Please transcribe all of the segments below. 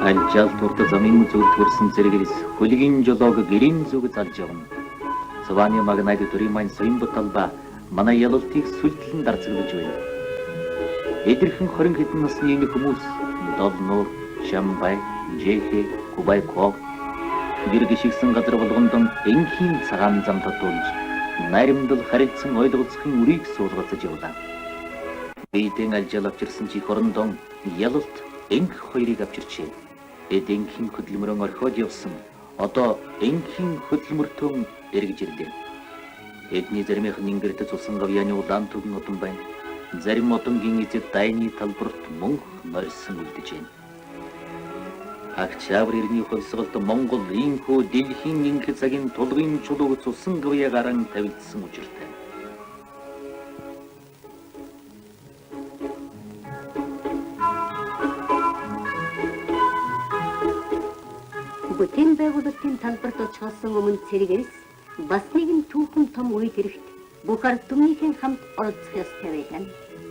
Алжал турда замын зөвлөрсөн зэрэгээс хөлгийн жолоог гэрийн зүг залж явна. Цваны магнайд төрийн соён буталба манай ялалтыг сүлдлэн дарцгаглаж байна. Эдэрхэн 20 хэдэн насны энэ хүмүүс Долнуур, Шамбай, Жэхэ, Кубайко гэр гიშгсэн газар болгонд энхийн цагаан зам татуулж наримдал харилцсан ойлголцохын үрийг суулгацж явлаа. Эдэн алжал авчирсан чи хорондон ялалт энх хоёрыг авчирчээ. Эдэнхийн хөдөлмөрөн орхиод явсан. Одоо энхийн хөдөлмөртөө эргэж ирлээ. Эдний заримынх нь ингэрт цусан гавьяаны улаан түгэн одон байна. Зарим одонгийн эзэд дайны талбарт мөнх норьсон үлдэж байна. Октябрь иргэний хувьсгалд Монгол ийхүү дэлхийн инх цагийн тулгын чулууг цусан гавьяа гаран тавигдсан учиртай. Бүтээн байгуулалтын талбарт очихоос өмнө цэрэгээс бас нэгэн түүхэн том үе хэрэгт бүх ард түмнийхэн хамт оролцох ёстой байлаа.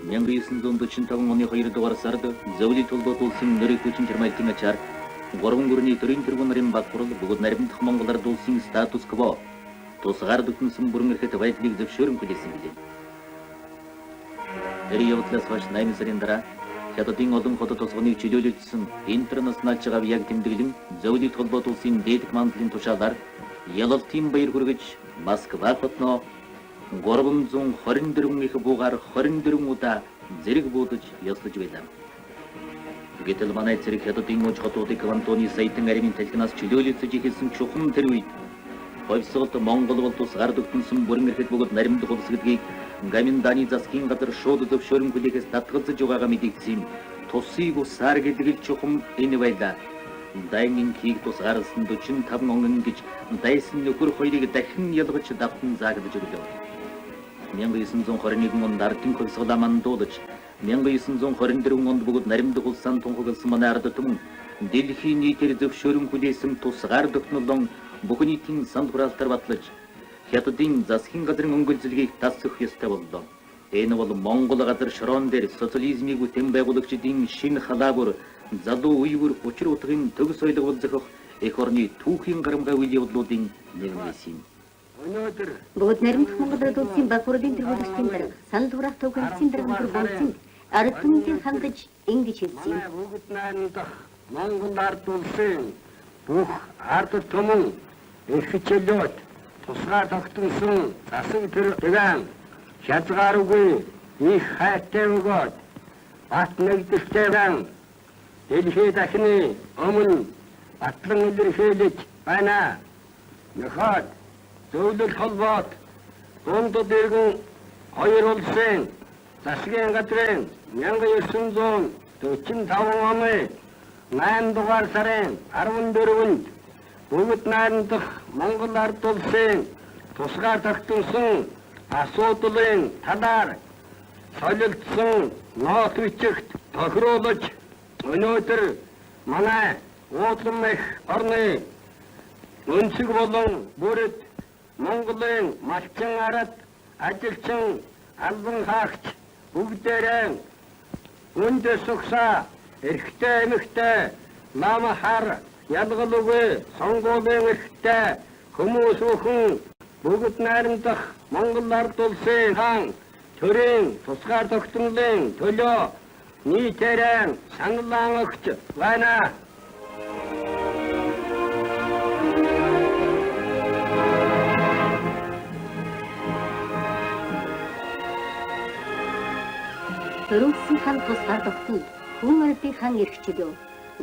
1945 оны 2 дугаар сард Зөүлийн толгойд улсын нэрийг хүчин чармайлтын ачаар 3 гүрний төрийн тэргүүн нарын багтурал бүгд наримдах Монгол ард улсын статус кво тусгаар дүгнсэн бүрэн эрхт байдлыг зөвшөөрөн хүлээсэн билээ. Тэр явдлаас хойш 8 сарын дараа Хятадын олон хотод тусганы чөлөөлөгдсөн интернационал жагав яг тэмдэглэн Зөүлийн толгойд улсын дээдх мандлын тушаалаар ялалтын баяр хүргэж Москва хотно 324 их буугаар 24 удаа зэрэг буудаж ёслож байлаа. Гэтэл манай зэрэг Хятадын мууч хотуудыг квантоны саятан аримын талхинаас чөлөөлөгдөж ихэлсэн чухам тэр үед хувьсгалд Монгол бол тусгаар дүгнсэн бүрэн эрхт бүгд наримдах улсгэдгийг Гаминданы засгийн газар шууд зөвшөөрөн хүлээхээс татгалзаж байгаагаа мэдэгдсэн. Тусыг усаар гэдгийг чухам энэ байлаа. Дайнинхийг тусгаарсан 45 он гэж дайсан нөхөр хоёрыг дахин ялгаж давтан заагдаж өглөө. 1921 онд ардын хувьсгалаа мандуулж 1924 онд бүгд наримдах улсаан тунхагласан манай ард түмэн дэлхийн нийтээр зөвшөөрөн хүлээсэн тусгаар тогтнолон бүх нийтийн санд хураалтаар батлаж Хятадын засгийн газрын өнгөлзөлгийг тасах ёстой боллоо. Энэ бол Монгол газар шороон дээр социализмыг бүтээн байгуулагчдын шинэ халаагур залуу үеүр учир утгын төгс ойлгол зохих эх орны түүхийн гарамгай үйл явдлуудын нэг юм. Бүгд наримдах Монгол ард улсын баг хурлын тэргүүлэгчдийн дарга санал хураах төвхөлтийн даргамтар болцсон ард түмнийг хангаж ингэж хэлсэн. Бүгд наримдах Монгол ард улсын бүх ард түмэн их хичээлөд тусгаар тогтносон засаг тэргэн хязгааргүй их хайртай өгөөд бат нэгдэлтэй байна. Дэлхий дахины өмнө батлан илэрхийлж байна. Нөхөд зөвлөл холбоот дундад иргэн хоёр улсын засгийн газрын 1945 оны 8 дугаар сарын 14-нд бүгд найрамдах Монгол ард улсын тусгаар тогтносон асуудлын талаар солилцсон ноот бичигт тохируулж өнөөдөр манай уудлан их орны өнцөг болон бүрд Монголын малчин ард ажилчин албан хаагч бүгдээрээ өндөр суксаа эрхтэй эмэгтэй нам хар ялгалгүй сонгуулийн эрхтэй хүмүүс бүхэн бүгд найрамдах Монгол ард улсын хаан төрийн тусгаар тогтнолын төлөө нийтээрээ саналан өгч байна. Төрүүлсэн хан тусгаар тогтнол хүн ардын хан эрх чөлөө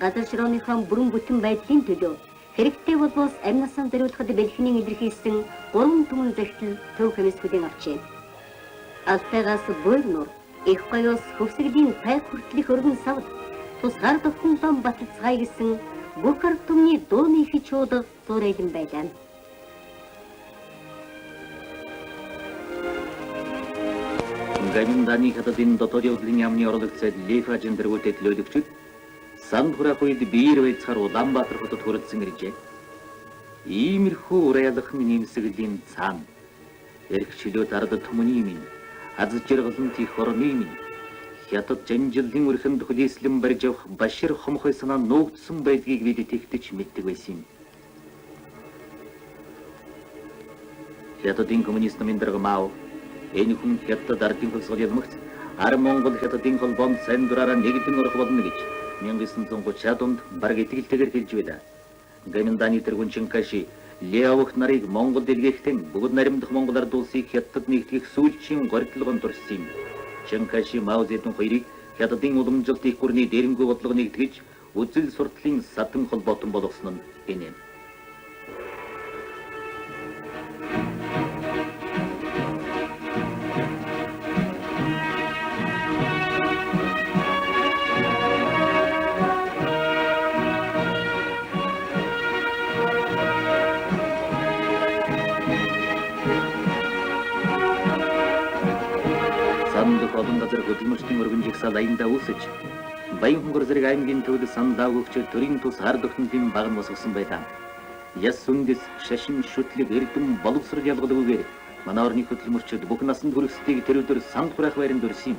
газар широоныхон бүрэн бүтэн байдлын төлөө хэрэгтэй болбоос амь насаа зориулахад бэлхний илэрхийлсэн 3 түмэн захидал төв хэмэс хүлээн авчээ. Алтайгаас Буйнуур, их гоёос хөвсгөлийн пайх хүртэлх өргөн савд тусгаар тогтнолон баталцгаая гэсэн бүх ард түмний дууны их чууд зуурайлан байлаа. Гаминданы Хятадын дотоод явдлын яамны орлогцод Лев ажиндргүүтэй төлөөлөгчд санд хураах үед биер байцаар Улаанбаатар хотод хүрэлцэн иржээ. Иймэрхүү уриалах нэмсгэлийн цаана эрх чөлөөт ард түмний минь аз жаргалын тих орны минь хятад жанжилын өрхөнд хүлээслэн барьж авах Башир Хомхой санаа нуугдсан байдгийг бид тэгтэж мэддэг байсан юм. Хятадын коммунист намын дарга Мао энэ хүн хятад ардын хөлсгөл ялмагц ар Монгол хятадын холбоонд сайн дураараа нэгдэн орох болно гэж 1930-аад онд бараг итгэлтэйгээр хэлж байлаа. Гаминданы тэргүүн Чинкаши Леовх нарыг Монгол дэлгэхдээ бүгд наримдах Монгол ард улсыг хятад нэгтгэх сүүлчийн горьдлогонд дурсан юм. Чинкаши Мао Зэдун хоёрыг хятадын уламжлалт их гүрний дээрэнгүй бодлого нэгтгэж үзэл суртлын садан холбоотон болгосон нь энэ юм. Сандық олон газар хөдөлмөрчдийн өргөн жигсаал аянда үүсэж, Баян Хунгар зэрэг аймгийн төвд сандаа өгч төрийн тус ард охиндын баг нь босгосон байлаа. Яс сүндэс шашин шүтлэг эрдэм боловсрол ялгалгүйгээр манай орны хөдөлмөрчд бүх насанд хүрэлцдэг тэр өдөр санд хураах байранд өрсөн юм.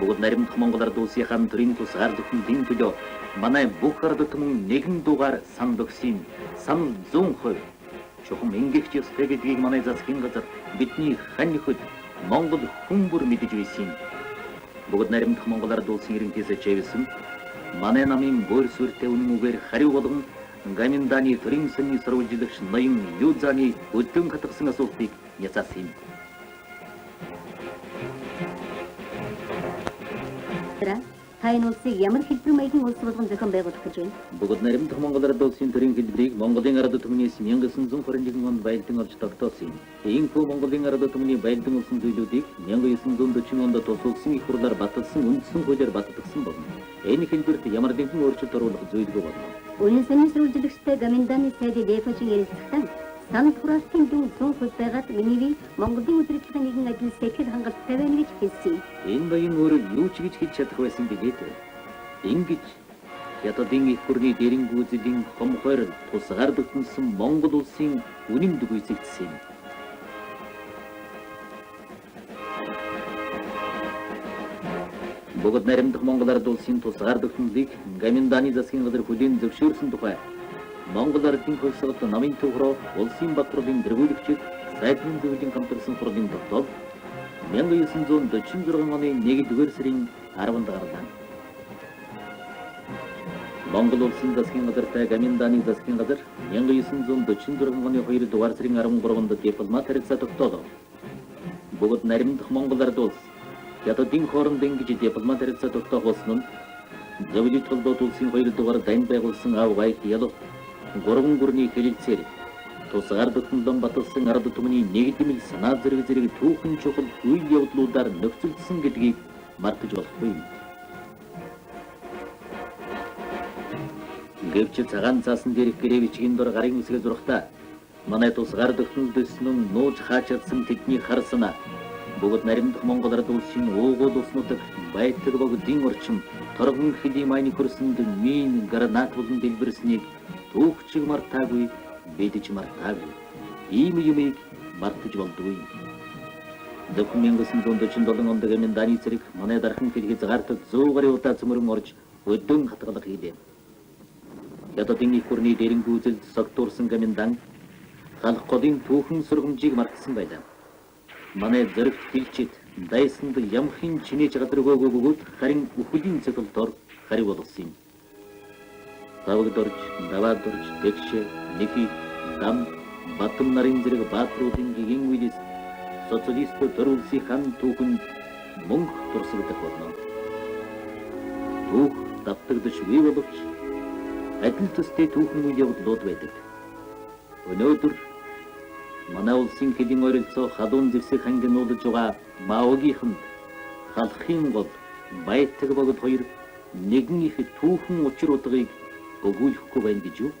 Бүгд наримдах Монгол ард улсынхаа төрийн тус ард охиндын төлөө манай бүх ард түмэн нэгэн дугаар санд өгсөн. Санал 100%. Чухам ингэгч ёстой гэдгийг манай засгийн газар бидний хань хөд Монгол хүн бүр мэдэж байсан юм. Бүгд наримдах Монгол ард улсын иргэнтээс чэвсэн манай намын бөөр сүртэй үнэмгээр хариу болгон Гаминданы төрийн саний сурвалжлагч ноён Юзаны өдөн хатгсан асуултыг яцаасан юм. Тайн улсыг ямар хэлбэр маягийн улс болгон зохион байгуулах гэж байна? Бүгд наримдах Монгол ард улсын төрийн хэлбэрийг Монголын ард түмнээс 1921 онд байлдан олж тогтоосон юм. Иймгүй Монголын ард түмний байлдан улсын зүйлүүдийг 1940 онд тусалсан их хурлаар баталсан үндсэн хуулиар баттгсан болно. Энэ хэлбэрт ямар нэгэн өөрчлөлт оруулах зүйлгүй болно. Үнэн саний сурвалжлагчтай Гаминданы сайдын дэпочийн ярилцлагатаа санал хураалтын дүн 100% байгаад миний Монголын удирдлагын нэгэн ажил сэхэл хангалттай байна гэж хэлсэн. Энэ баян өөрөө юу ч гэж хэлж чадах байсан билээ. Ингэж хятадын их гүрний дэрэнгүй үзлийн Хомхойр тусгаар дутсан Монгол улсын үнэмд гүйцэгдсэн юм. Бүгд наримдах Монгол ард улсын тусгаар дутмыг Гаминданы засгийн газар хүлээн зөвшөөрсөн тухай Монгол ардын хөлсгөлд намын төвхрөө улсын батруулын дэргүүлэгчид сайдын зөвлөлийн хамтарсан хурлын тогтоол 1946 оны 1-р сарын 10-нд гарлаа. Монгол улсын засгийн газартай Гаминданы засгийн газар 1946 оны 2-р сарын 13-нд дипломат харилцаа тогтоолоо. Бүгд наримдах Монгол ард улс хятадын хооронд ингэж дипломат харилцаа тогтоохосон нь зөвлөлт холбоот улсын 2-р дайн байгуулсан ав гайх ялах 3 гүрний хэлэлцээр тусгаар дутмалдан баталсан ард түмний нэгдмэл санаа зэрэг түүхэн чухал үйл явдлуудаар нөхцөлдсөн гэдгийг мартаж болохгүй юм. Гэвч цагаан цаасан дээрх гэрээвчгийн дор гарын үсгээ зурхтаа манай тусгаар дутмалдсэн нь нууж хаачаадсан тэдний хар санаа бүгд наримдах Монгол ард улсын уугуул улснуудад байдаг богдын орчим торгон хэдийн майны хөрсөнд мин гранат болон дэлбэрснийг түүхчиг мартаагүй бидж мартаагүй ийм юмыг мартаж болдгүй. Зөвхөн 1947 онд Гаминданы цэрэг манай дархан хэлхий загартад 100 гаруй удаа цөмөрөн орж өдөн хатгалах хийлээ. Хятадын их гүрний дэрэнгүй үзэлд согтуурсан Гаминдан халах голын түүхэн сургамжийг мартсан байлаа. Манай зэрэгт хэлчихэд дайсанд ямхын чинээж гадаргүйгүй бөгөөд харин үхлийн цэглэлтор хариу болгосон юм. Тавгад орж, даваад орж, дэгшээ, нэхий, дам, батам нарын зэрэг баатруудын гигийн үйлээс социалист төр улсын хан түүхэнд мөнх турсагдах болно. Түүх давтагдаж бий боловч адил төстэй түүхэн үйл явдлууд байдаг. Өнөөдөр манай улсын хэдийн ойролцоо халуун зэвсэг хангинуулж байгаа Маогийнханд халахын гол Баятаг богд хоёр нэгэн их түүхэн учир удагыг өгүүлэхгүй байна гэж юу?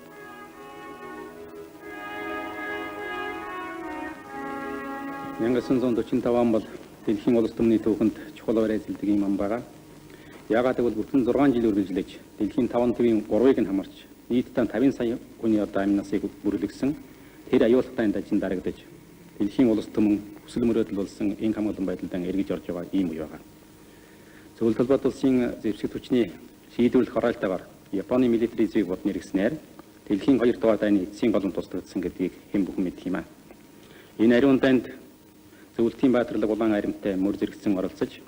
Янгасан 145 бол дэлхийн улс төмний түүхэнд чухал ойр эзэлдэг юм ам байгаа. Яагаад гэвэл бүтэн 6 жил үргэлжлэж дэлхийн 5 төвийн 3-ыг нь хамарч нийтдээ 50 сая хүний одоо амь насыг бүрлэгсэн тэр аюултай дажин дарагдаж дэлхийн улс төмөн хүсэл мөрөөдөл болсон энэ хамгаалан байдалд эргэж орж байгаа ийм үе байгаа. Зөвлөлт холбоот улсын зэвсэг түвшний шийдвэрлэх оролтойгоор Японы милитари зэвсэг бод нэргэснээр дэлхийн 2 дугаар дайны эцсийн голом тусдагдсан гэдгийг хэн бүхэн мэдэх юм аа. Энэ ариун дайнд зөвлөлтийн баатарлаг улаан аримтай мөр зэрэгцэн оролцож,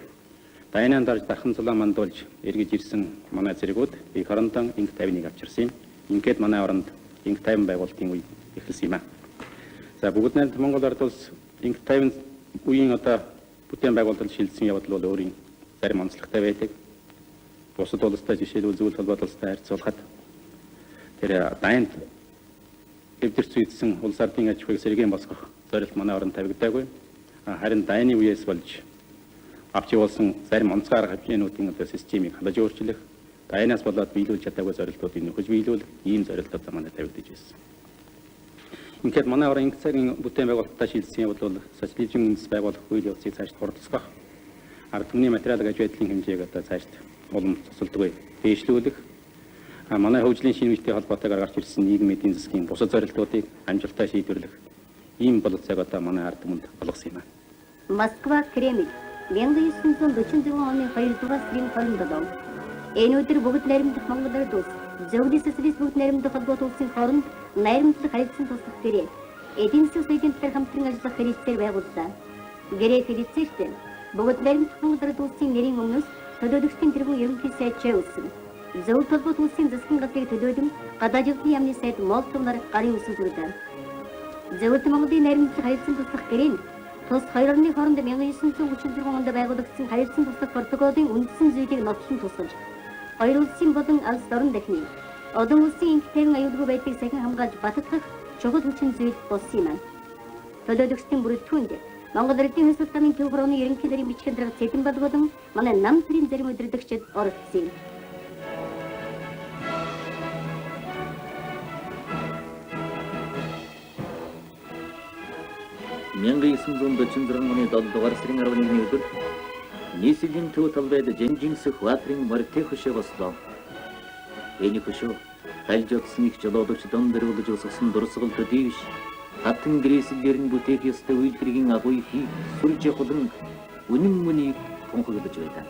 дайнаа дарж дахин цулаан мандуулж эргэж ирсэн манай зэрэгүүд их орондон инх тайвныг авчирсан юм. Ингээд манай оронд инх тайван байгуулалтын үе эхэлсэн юм аа. За бүгд найрамд Монгол ард улс инх тайван үеийн одоо бүтээн байгуулалт шилжсэн явдал бол өөрийн зарим онцлогтой байдаг. Бусад улстай жишээлбэл зөвлөлт холбоот улстай харьцуулахад тэр дайнд дэвтэрч үйдсэн улс ардын аж ахуйг сэргээн босгох зорилт манай оронд тавигдаагүй. Харин дайны үеэс болж авч явуулсан зарим онцгой арга хэмжээнүүдийн одоо системийг халаж өөрчлөх, дайнаас болоод биелүүлж чадаагүй зорилтуудыг нөхөж биелүүлэх ийм зорилтууд манай тавигдаж байсан. Ингээд манай орон инх цагийн бүтээн байгуулалтаа шилжсэн явдал бол социализм үндэс байгуулах үйл явцыг цааш хурдсгах, ард түмний материалын аж байдлын хэмжээг одоо цааш улам цэцэлдэггүй дэвшлүүлэх, манай хөгжлийн шинэ үетэй холбоотойгоор гарч ирсэн нийгмийн эдийн засгийн бусад зорилтуудыг амжилттай шийдвэрлэх ийм бололцоог одоо манай ард түмэнд олгосон юм аа. Москва, Кремль 1946 оны 2 дугаар сарын 27. Энэ өдөр бүгд найрамдах Монгол ард улс, зөвлөлийн социалист бүгд найрамдах холбоот улсын хооронд найрамдлах харилцан туслах гэрээ, эдийн засгийн соёлын талаар хамтран ажиллах хэрэгцээр байгууллаа. Гэрээ хэрэгцээрт бүгд найрамдах Монгол ард улсын нэрийн өмнөөс төлөөлөгчдийн тэргүүн ерөнхий сайдчаа үүсгэв. Зөвлөлт холбоот улсын засгийн газрыг төлөөлөн гадаад явдлын яамны сайд Молтовнаар гарын үсэг хүргэв. Зөвлөлт Монголын найрамдлах харилцан туслах гэрээ нь тус хоёр орны хооронд 1934 онд байгуулагдсан харилцан туслах протоколын үндсэн зүйлийг нотлон тусгаж, хоёр улсын болон алс орон дахины олон улсын инх тайван аюулгүй байдлыг сахин хамгаалж баттгах чухал хүчин зүйл болсон юм аа. Төлөөлөгчдийн бүрэлдэхүүнд Монгол Ардын Хувьсгал намын төв хорооны ерөнхий нарийн бичгийн дарга Цэдэнбал болон манай нам төрийн зарим удирдагчид оролцсон юм. Мянган 946 оны 7 дугаар сарын 11-ний өдөр нийслэлийн төв талбайд Жинжинсэх Баатрин морьтой хөшөө бослоо. Энэ хөшөө хальж утсан их жолоодогч дон дөрвөлж усгсан дурсгал төдийш хатан гэрээсэлээр нь бүтээх ёстой үйлдвэрийн агуй хий сүлж хулан үнэн мөнийг тунхаглаж байлаа.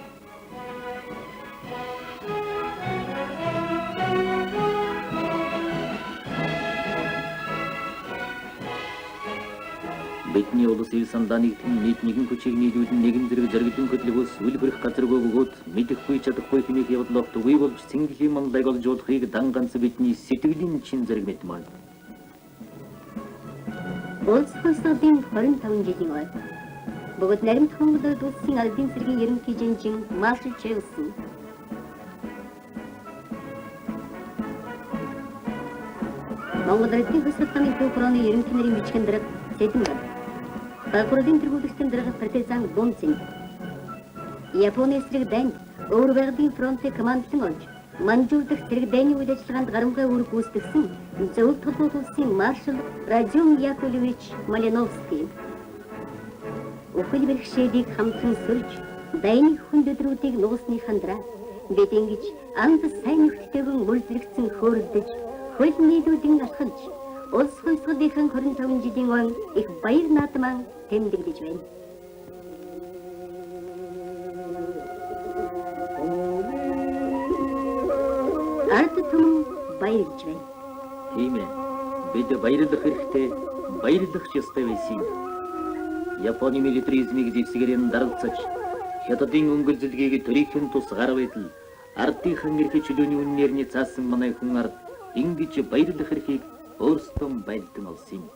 Бидний улс ил сандааны нийт нэгэн хүчийг нийлүүлэн нэгэн зэрэг зоригдсон хөдөлгөөс үл хүрэх газаргүй бөгөөд мэдэхгүй чадахгүй хэмээх явдал өгдөг болж цэнгэлийн мандайг олж уулахыг дан ганц бидний сэтгэлийн чин зэрэг мэдмээ. Улс хурлын 25 жилийн ой. Бүгд найрамдах Монгол ард улсын албан цэргийн ерөнхий жинжин маршал Чэйсэн. Монгол Ардын Хувьсгал намын төв хорооны ерөнхий нарийн бичгийн дарга Цэдэнбал, Прокуратурын тэргүүлэгчдийн дарга партизан Бунцин, Японы эсрэг дайнд өөр байгалийн фронтыг командлан олж, манжуулдах зэрэг дайны үйл ажиллагаанд гарамгай үүрэг гүйцэтгэсэн зөвлөлт холбоот улсын маршал Родион Яковлевич Малиновский. Өхөл бэрхшээлийг хамтран сөрж, дайны хүнд өдрүүдийг нугасны хандраа, бид ингэж анд сайн нөхдөйгөн мөр зэрэгцэн хөөрөлдөж, хөл нийлүүдийн алхалж, улс хувьсгалынхан 25 жилийн он их баяр наадман тэмдэглэж байна. Ард түмэн баярлж байна. Тийм ээ. Бид баярлах хэрэгтэй, баярлах ёстой байсан. Японы милитаризмыг зэвсгэрийн даралцаж, хятадын өнгөр зэлгийг төрийн тус гар байтал, ардынхан эрхэ чөлөөний үннээр нь цаасан манай хүн ард ингэж баярлах эрхийг өөрсдөө байлдан олсон юм.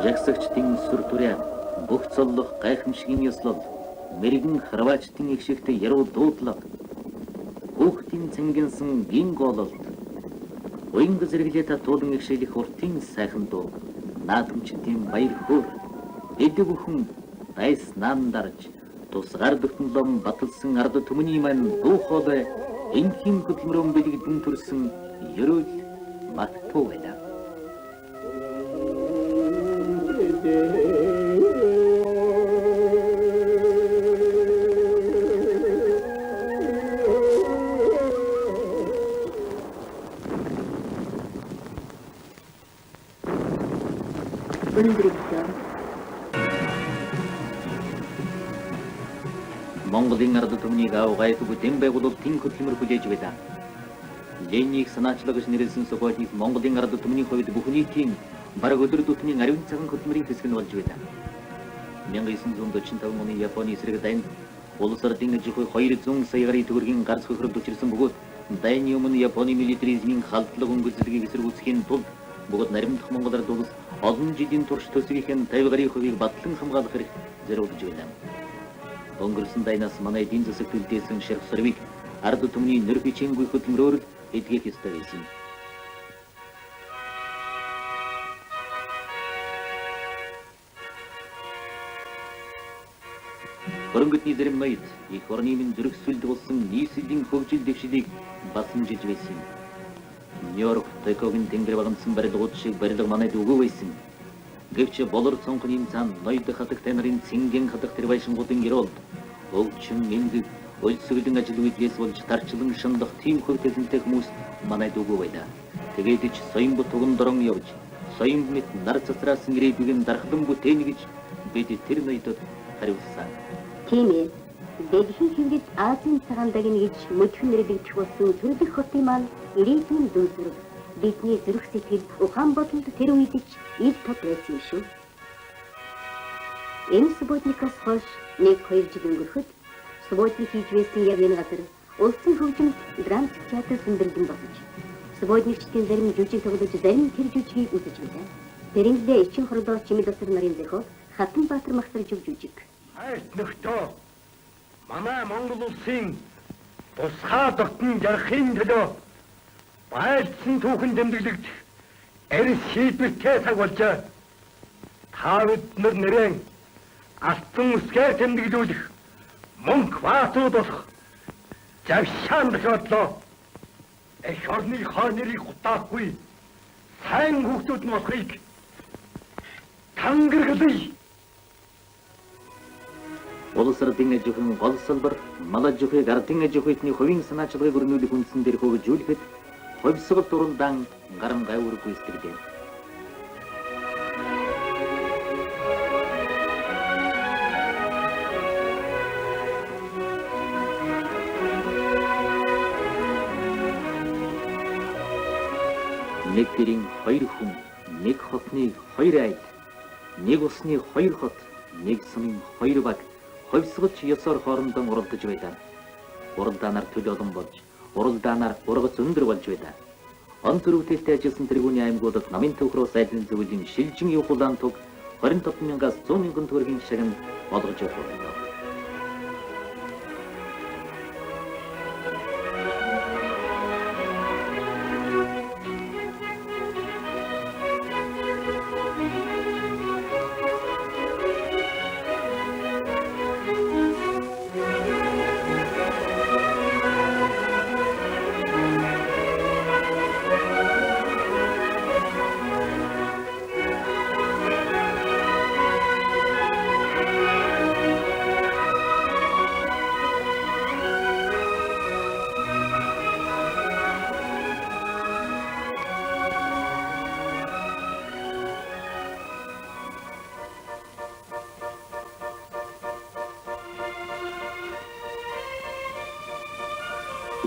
Жагсагчдын сүр түрээ, бүх цоллох гайхамшигын ёслол, мэрэгэн харваачдын эгшигтэй яруу дуудлага, хүүхдийн цэнгэнсэн гин гололт, уянга зэрэглээ татуулан эгшээлих уртын сайхан дуу, наадамчдын баяр хөөр, эди бүхэн дайснан дарж тусгаар дутмлом баталсан ард түмний мань дуухолой энхим хөдөлмөрөн бэлэгдэн төрсөн ерөөл маттуу байлаа. Монголын ард түмнийг авгайгүй дэм байгуулалт тэн хөдөлмөр хүлээж байлаа. Ленийг санаачлаг гэж нэрлсэн Сухотник Монголын ард түмний хувьд бүх нийтийн бараг өдөр тутмын ариун цагаан хөдөлмөрийн хэсэг нь болж байлаа. 1945 оны Японы эсрэг дайнд улс ордын жихүй 200 сая гаруй төгрөгийн ганц хөхрөд учирсан бөгөөд дайны өмнө Японы милитаризмын халдлага өнгөцөлгийг эсэргүүцхийн тулд бөгөөд наримдах Монгол ард улс олон жилийн турш төсвийн 50 гаруй хувийг батлан хамгаалах хэрэг зориулж байлаа. Өнгөрсөн дайнаас манай эдийн засаг төлдөөсөн шарх сөрвийг ард түмний нэр бичэнгүй хөдөлмөрөөр эдгэх ёстой байсан. Хөрөнгөтний зарим ноёд их орны минь зөрөгсөлд болсон нийслэлийн хөгжил дэвшилийг басамжилж байсан. Нью-Йорк Токиогийн тэнгэр багнсан барилгууд шиг барилга манайд өгөө байсан. Гэвч болор цонхны цаан ноёд хатагтай нарын цэнгийн хатах тэр байшингуудын гэрэлд өвчин эмгэг өлсгөлэн ажил үйлдээс болж тарчлан шандах тийм хөвтөлнтэй хүмүүс манайд өгөө байлаа. Тэгээд ч соён бут туган дорон явж соён мэт нар цацраас ирээдүгийн дархлан бүтээн гэж бид тэр ноёдод хариулсан. Тийм ээ. Дэлхийн хэвлэл Азийн цагаандаг нэгж мөдхөн нэрдэгдэх болсон төрөлх хотын маань ирээдүйн дүүсрэг бидний зүрх сэтгэл ухаан бодолд тэр үед ч ил тод байсан шүү. Энэ Субботникоос хойш 1-2 жил өнгөрөхөд Субботник хийж байсан яг энэ газар улсын хөгжимд драмт театр сүндэрлэн болж Субботникчдын зарим жүжиг тоглож зарим тэр жүжигийг үзэж байлаа. Тэрнийдээ эчин хордоо чимэд асар нарын зохиол Хатанбаатар магтарж өг жүжиг. Хайрт нөхдөө манай Монгол улсын тусгай дотн жарахын төлөө байлцсан түүхэн тэмдэглэгдэх эрс шийдвэртэй цаг болжээ. Та бид нэрэн алтан үсгээр тэмдэглүүлэх мөнх баатууд болох завшаан тохиолдлоо. Эх орны хаа нэрийг гутаахгүй сайн хүүхдүүд нь болохыг тангаргалъя. Улс ордын ажихын гол салбар мал ажихыг ардын ажихны хувийн санаачлагыг өрнүүлэх үндсэн дээр хөгжүүлэхэд хувьсгал дуралдаан гарам гайвар гүйцэтгэдэг. Нэг гэрийн 2 хүн, нэг хотны 2 айд, нэг усны 2 хот, нэг сумын 2 баг хувьсгалч ёсоор хоорондоо уралдаж байлаа. Уралдаанаар төлөө олон болж, уралдаанаар ургац өндөр болж байлаа. Он төрөвтэй ажилласан тэргүүний аймагуудад намын төвхрөөс айлын зөвлөлийн шилжин явуулан туг 25,000-аас 100,000 төгрөгийн шагнал болгож явуулав.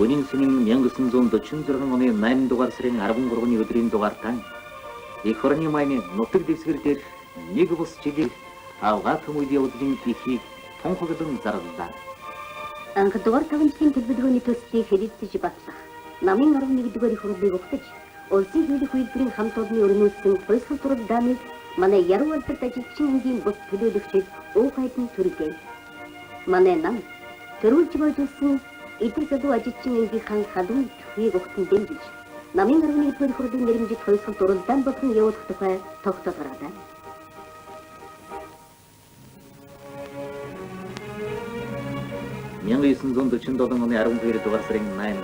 Өнийн сэнийн 1946 оны 8 дугаар сарын 13-ны өдрийн дугаартаа эх орны майны нутаг дэвсгэр дээр нэг бус жилийн авгаа төмөд явдлын ихийг тонхоглон зарлаа. Анх дугаар 5 жилийн төлөвлөгөөний төслийг хэлэлцэж батлах. Намын 11-р хурлыг өгтөж, улсын хууль хөдөлмөрийн хамт олонны өрнүүлсэн хувьсгал дуралдааныг манай яруу алдарт ажилчин ангийн бус төлөөлөгчид уухайдан түргэв. Манай нам төрүүлж бойжулсан эдгээр залуу ажилчин ангийнхан халуун төхийг өгтөн дэмжиж, намын 11-р хурлын нэрмжит хувьсгал дуралдаан болон явуулах тухай тогтоол гаргадаа. 1947 оны 12 дугаар сарын 8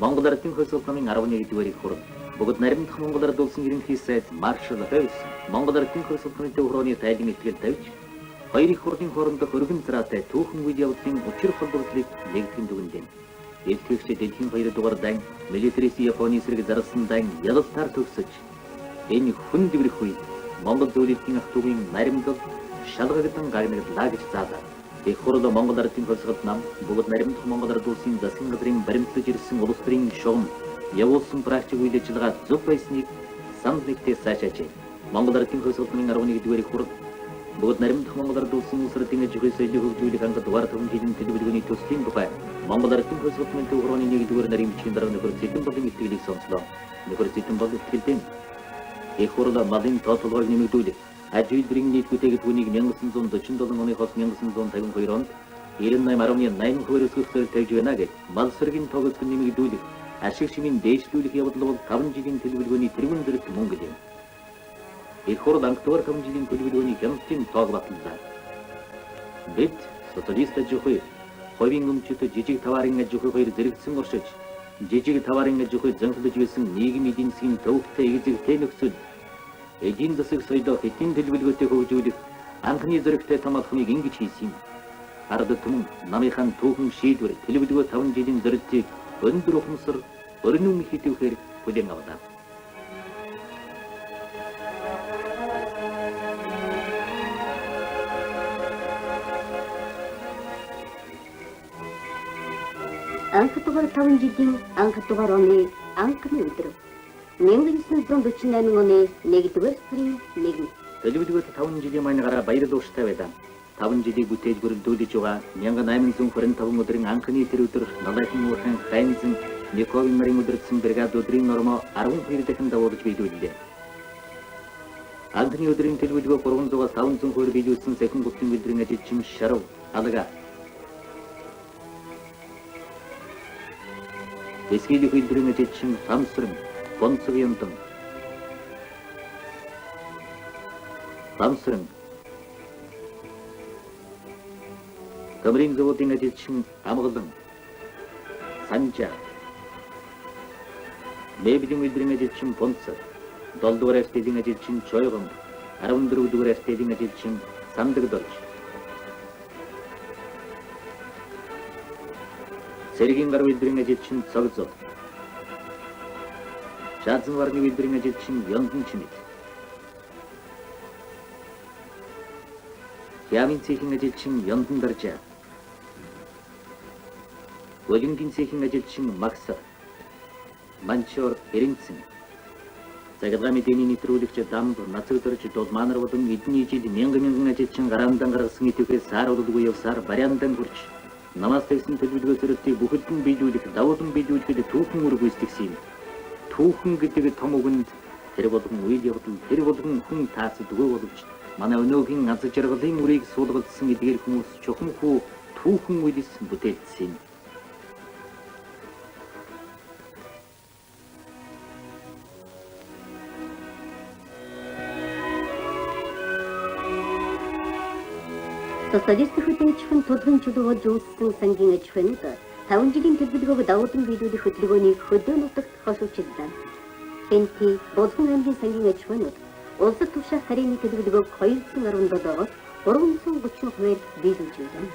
Монгол Ардын хөлс улмын 11-р хурд бүгд наримдах Монгол Ард улсын ерөнхий сайд маршал Хойс Монгол Ардын хөлс улмын төвхрооны тайлан итгэл тавьж хоёр их хурлын хоорондох өргөн зраатай түүхэн үйл явдлын учир холбоотлыг нэгтгэн дүгнэв. Илтгэгч дэлхийн 2 дугаар дан милитарист Японы эсрэг зарласан дан ялалтаар төгсөж энэ хүн дэврэх үед Монгол зөвлөлтийн ах トゥ угийн наримдал шалгагдан гагнаглаа гэж заалаа. Их хурл Монгол Ардын хөлсгөт нам бүгд наримдах Монгол Ард улсын засгийн газрын баримтлаж ирсэн улс төрийн шугам явуулсан практик үйл ажиллагаа зөв байсныг санд нэгтээ сайшаажээ. Монгол Ардын хөлсгөтний 11-р хурл бүгд наримдах Монгол Ард улсын улсуудын ажихүй соёлыг хөгжүүлэх анга дугаар төвн жилийн төлөвлөгөөний төслийн тухай Монгол Ардын хөлсгөтний төвхрооны 1-р нарийн бичгийн дараа нөхөр Зэдэн болон итгэлийг сонслоо. Нөхөр Зэдэн бол итгэлтэй их хурл малын тооцоолгыг нэмэгдүүлэх аж үйлдвэрийн нийт бүтээгдэхүүнийг түүнийг 1947 оны хос 1952 онд 98.8% өсгөхөөр тавьж байна гэж мал сэргийн тогтолцоо нэмэгдүүлэх ашиг шимийн дээшлүүлэх явдал бол 5 жилийн төлөвлөгөөний тэргүүн зэрэг мөнгө юм. Их хурл анхдугаар 5 жилийн төлөвлөгөөний хяналтын тоог батллаа. Бид социалист ажихүй хувийн өмчөд жижиг таварын ажихүй хоёр зэрэгцсэн оршиж жижиг таварын ажихүй зөнхлөж байсан нийгэм эдийн засгийн төвөгтэй эзэгтэй нөхцөл эдийн засаг соёлоо хэдийн төлөвлөгөөтэй хөгжүүлэх анхны зэрэгтэй том алхмыг ингэж хийсэн юм. Ард түмэн намынхан түүхэн шийдвэр төлөвлөгөө 5 жилийн зорилтыг өндөр ухамсар өрнөн хийдвэхээр бүлээн авлаа. Анх дугаар 5 жилийн анх дугаар оны анхны өдөр 1948 оны 1-р сарын 1. Төлөвлөгөөт 5 жилийн маньгараа баяр дууштай байлаа. 5 жилийг бүтээж бүрдүүлж байгаа 1825 өдрийн анхны тэр өдөр Налайхан уурхайн Хайнзен Никовын нарын өдөртсөн бригад өдрийн нормоо 12 дахин давуулж биелүүллээ. Анхны өдрийн төлөвлөгөө 300-аас 500 хувиар биелүүлсэн сахин гутын өдрийн ажилчин Шарав Алга. Эсгийлэх өдрийн ажилчин Самсрын Бонцог Яндан Самсрын Камрин заводын ажилчин Амгалан Санжа Мэблийн өдрийн ажилчин Бонцог 7 дугаар артелийн ажилчин Чойгон 14 дугаар артелийн ажилчин Сандагдорж Сэргийн гар өдрийн ажилчин Цогзо Шаадсан варны өдрийн ажилчин Яндан Чимэт Ямин цэхийн ажилчин Яндан Даржа Олимпийн цэхийн ажилчин Максар Манчор Эренцэн Загадгай мэдээний нэвтрүүлэгч Дамб Нацагдорж Дулманар болон эдний жил мянган ажилчин гараамдан гаргасан идэвхээс сар удалгүй явсаар бариандан хүрч намаас тэгсэн төлөвлөгөө зэрэгтийг бүхэлдэн биелүүлэх давуулан биелүүлэхэд түүхэн үр гүйцэтгэсэн юм. Түүхэн гэдэг том үгэнд тэр болгон үйл явдал тэр болгон хүн таацдаггүй боловч манай өнөөгийн аз жаргалын үрийг суулгалтсан эдгээр хүмүүс чухам хүү түүхэн үйлс бүтээлсэн. Социалист хөдөлгөөний тулгын чөлөө болж үүссэн сангийн аж ахуйнууд 5 жилийн төлөвлөгөөг давуулан биелүүлэх хөдөлгөөнийг хөдөө нутагт хошуулчихлаа. Хэнти Болон аймгийн сангийн аж ахуйнууд улсад тушаах харийн төлөвлөгөөг 217-оос 332-ээр биелүүлж байна.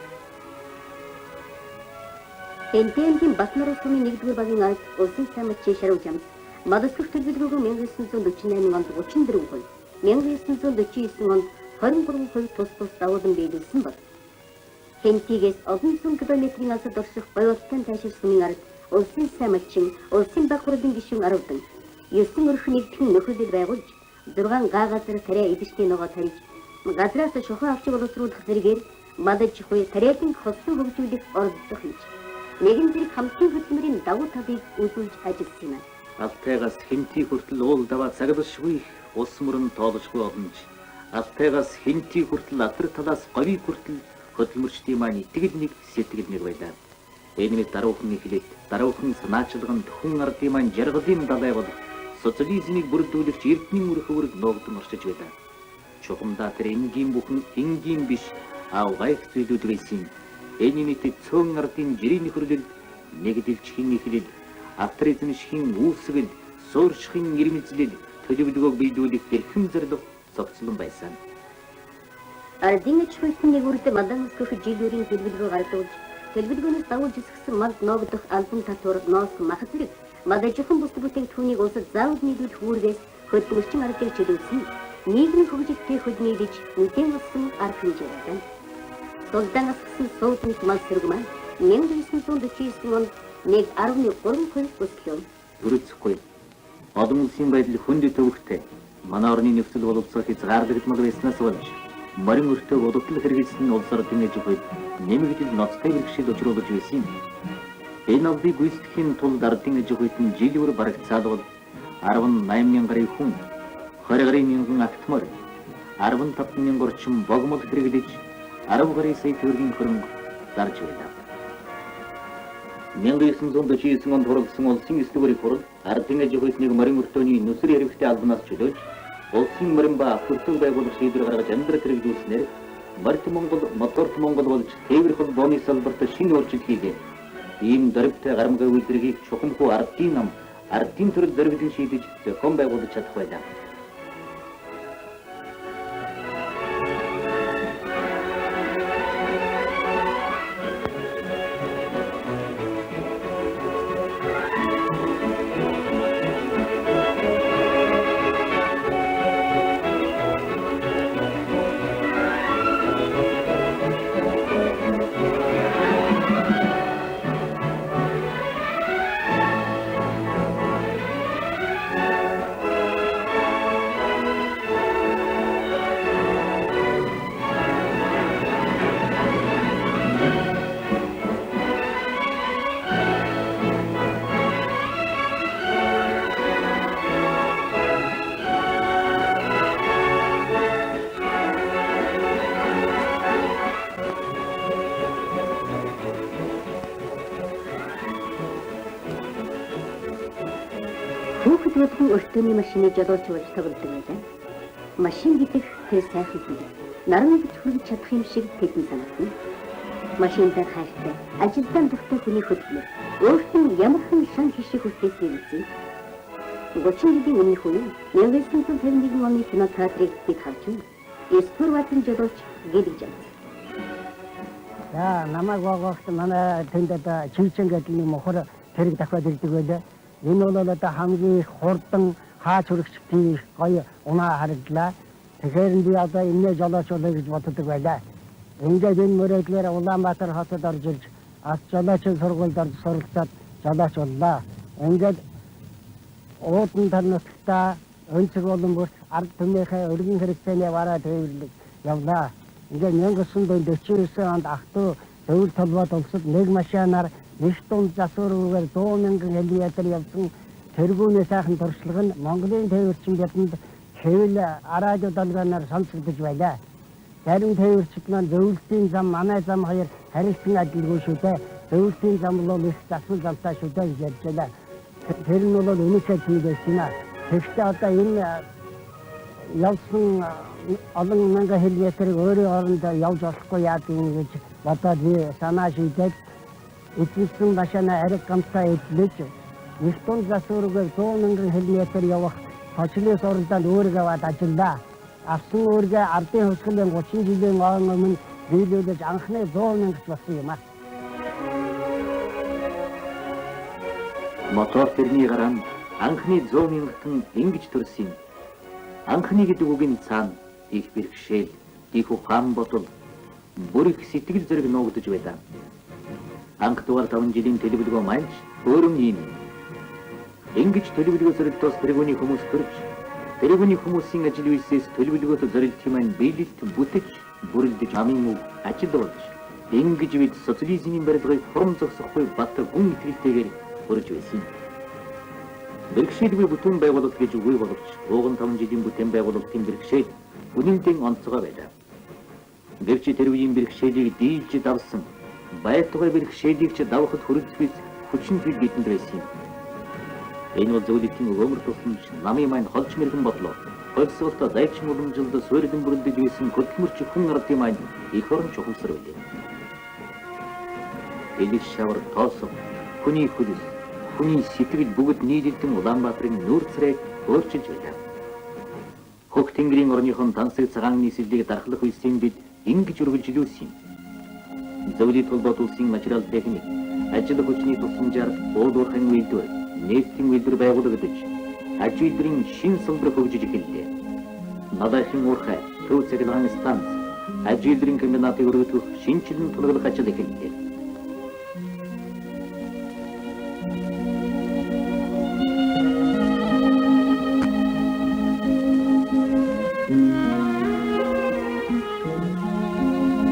Хэнтигийн Батнар улсын 1-р багийн ард улсын самбарчийн Шарав Жамс Мадасгах төлөвлөгөөг 1948 онд 34%, 1949 онд 23% тус давуулан биелүүлсэн бол Хэнтигээс олон зуун километрийн алсад орших гоёлтын тайширсны ард улсын самбарчин улсын баг хурлын гишүүн 10 дан 9 өрх нэгтгэн нөхөрлөл байгуулж 6 га газар тариа эдэшний ногоо тарьж газраас шухуу авч боловсруулах зэрэгээр мадаж хуй тариатын хослон хөгжүүлэх оролдох хийж нэгэн зэрэг хамтын хөдөлмөрийн давуу талыг үзүүлж ажилласан юм. Алтайгаас Хэнти хүртэл уул даваа цаглшгүй ус мөрөн тоолшгүй олонч Алтайгаас Хэнти хүртэл алдар талаас говийг хүртэл хөдөлмөрчдийн маань итгэл нэг сэтгэл нэг байлаа. Энэ мэд даруухан ихлээд даруухан санаачлаганд хүн ардын маань жаргалын далай бол социализмыг бүрдүүлэгч эрдэнийн үр хөврөг ногдон оршиж байлаа. Чухамдаа тэр энгийн бүхэн энгийн биш аавгайх зүйлүүд байсан. энэ нийтэд цөөн ардын жирийн нөхөрлөл, нэгдэлчхийн эхлэл, автор эзэмшхийн үүсгэл, сууршихын ирмэлзлэл төлөвлөгөөг биелүүлэх хэрхэн зорилго зохицлон байсан. Ардын аж ахуйн нэгүрд мадан өсгөх жилүүрийн төлөвлөгөө гаргуулж, төлөвлөгөөнөөс дагуулж өсгсөн манд ноогдох албан татвар, ноос, мах зэрэг мад аж ахуйн бус бүтээгдэхүүнийг улсад заавал нийлүүлэх үүргээс хөдөлмөрчин ардыг чөлөөлсөн нийгмийн хөгжилтэй хөл нийлж үнэтэй болсон арга хэмжээ байна. Сулдан асгасан суудныг мал сөрөг маань 1949 онд 1.3% өсөлөө. Төрөцөхгүй. Олон улсын байдал хүнд төвөгтэй. Манай орны нөхцөл боловсрол хязгаарлагдмал байснаас болж морин өртөө удагдал хэрэгжилсэн улс ордын аж ахуйд нэмэгдэл ноцтой бэрхшээл учруулж байсан юм. Энэ авдыг гүйцэтгэхийн тулд ардын аж ахуйд нь жилээр барагцаалбал 18 мянган хүн, 20 мянган актмор, 15 мянган орчим богомол хэрэглэж 10 сая төгрөгийн хөрөнгө зарж байлаа. 1949 онд хурласан улсын 9 дугаар хурал ардын аж ахуйд нэг морин өртөөний нүсэр хэрэгтээ албанаас чөлөөж улсын морин ба хүртэг байгуулах шийдвэр гаргаж амьдрал хэрэгжүүлснээр Морьт Монгол, Моторт Монгол болж тээвэр хол бооны салбарт шинэ өөрчлөлт хийгээ. Ийм дөрвтэй гарамгай үйлдвэрийг чухамхүү ардын нам, ардын төрөл зориглон шийдэж зохион байгуулж чадах байлаа. Хүүхэд болгон өртөөний машины жолооч болж тоглодог байлаа. Машин гэдэг тэр сайхан зүйл. Наран гэж хүргэж чадах юм шиг тэдэнд санагдана. Машинтай хайртай, ажилдаа дуртай хүний хөдөлмөр. Өөрт нь ямархан шан хишиг хүртээсэн юм зүй. 30 жилийн өмнөх үе 1951 оны кинотеатрыг бид харж байна. Эспорватын жолооч гэдэг юм. За намайг гоогоохт манай тэнд одоо чивчэн гэдэг нэг мохор тэрэг дахиад ирдэг байлаа. Энэ бол одоо хамгийн их хурдан хаач хүрэгчдийн гоё унаа харагдлаа. Тэгэхээр би одоо энэ жолооч болоё гэж боддог байлаа. Ингээд энэ мөрөглөөр Улаанбаатар хотод орж ирж ас жолоочийн сургуульд орж суралцаад жолооч боллоо. Ингээд уудан тарнастаа өнцөг болон бүрт ард түмнийхээ өргөн хэрэгцээний вараа тээвэрлэг явлаа. Ингээд 1949 онд ах トゥ төвөл толгойд улсад нэг машинаар их тун засваргүйгээр 100 мянган км явсан тэргүүний сайхан туршлага нь Монголын тээвэрчин бидэнд хэвэл радио долгионоор сонсогдож байлаа. Зарим тээвэрчид маань зөвлөлтийн зам, манай зам хоёр харилцан адилгүй шүү дээ. Зөвлөлтийн зам бол их засвар замтай шүү дээ гэж ярьж байлаа. Тэр нь бол үнэхээр тийм байсан. Тэгэхдээ одоо энэ явсан олон мянган километрийг өөрийн орондоо явж болохгүй яадаг юм гэж бодоод би санаа шийдээд эцэстэн машина ариг ганцаа эдлэж их тун засваргүйгээр 100 мянган км явах точлын суралдаанд өөрийгөө аваад ажиллаа. Авсан өөргөө ардын хөсгөлийн 30 жилийн өмнө биелүүлж анхны 100 мянган болсон юм аа. Мотор тэрний гараанд анхны 100 мянган ингэж төрсөн. Анхны гэдэг үгийн цаана их бэрхшээл, их ухаан бодол, бүр их сэтгэл зэрэг нуугдж байлаа. Анх дугаар 5 жилийн төлөвлөгөө маань өөрөм юм. Ингэж төлөвлөгөө зорилтоос тэргүүний хүмүүс төрж, тэргүүний хүмүүсийн ажил үйлсээс төлөвлөгөөт зорилтын маань биелэлт бүтэж, бүрэлдэж амын үг ажил болж, ингэж бид социализмын барилгыг хурам зогсохгүй бат гүн итгэлтэйгээр хүрж байсан. Бэрхшээлгүй бүтээн байгуулалт гэж үгүй боловч, 5 жилийн бүтээн байгуулалтын бэрхшээл үнэндээ онцгой байлаа. Гэвч тэр үеийн бэрхшээлийг дийлж давсан, байтугай бэрхшээлийг ч давхад хүрэлцэх хүчин зүйл бидэнд байсан юм. Энэ бол зөвлөлтийн өгөөмөр тусламж намын маань холж мэрхэн бодлоо. Хөлсөлтөө зайчин уламжилд суурилан бүрэлдэж байсан хөдөлмөрч хүн ардын маань их орон чухалсар байлаа. элэг шавар тоосго, хүний хөлс, хүний сэтгэл бүгд нийлэлдэн Улаанбаатарын нүүр царайг өөрчилж байлаа. Хөх тэнгэрийн орныхон тансаг цагаан нийслэлийг дархлах үйлсийн бид ингэж үргэлжлүүлсэн юм. Зөвлөлт холбоот улсын материал техник, ажил хүчний тусламжаар ууд уурхайн үйлдвэр, нефтийн үйлдвэр байгуулагдаж, аж үйлдвэрийн шин салбар хөгжиж эхэллээ. Надаахийн уурхай, төв цэглэгаан станц, аж үйлдвэрийн комбинатыг өргөдөх шинжилэн тулгах ажил эхэллээ.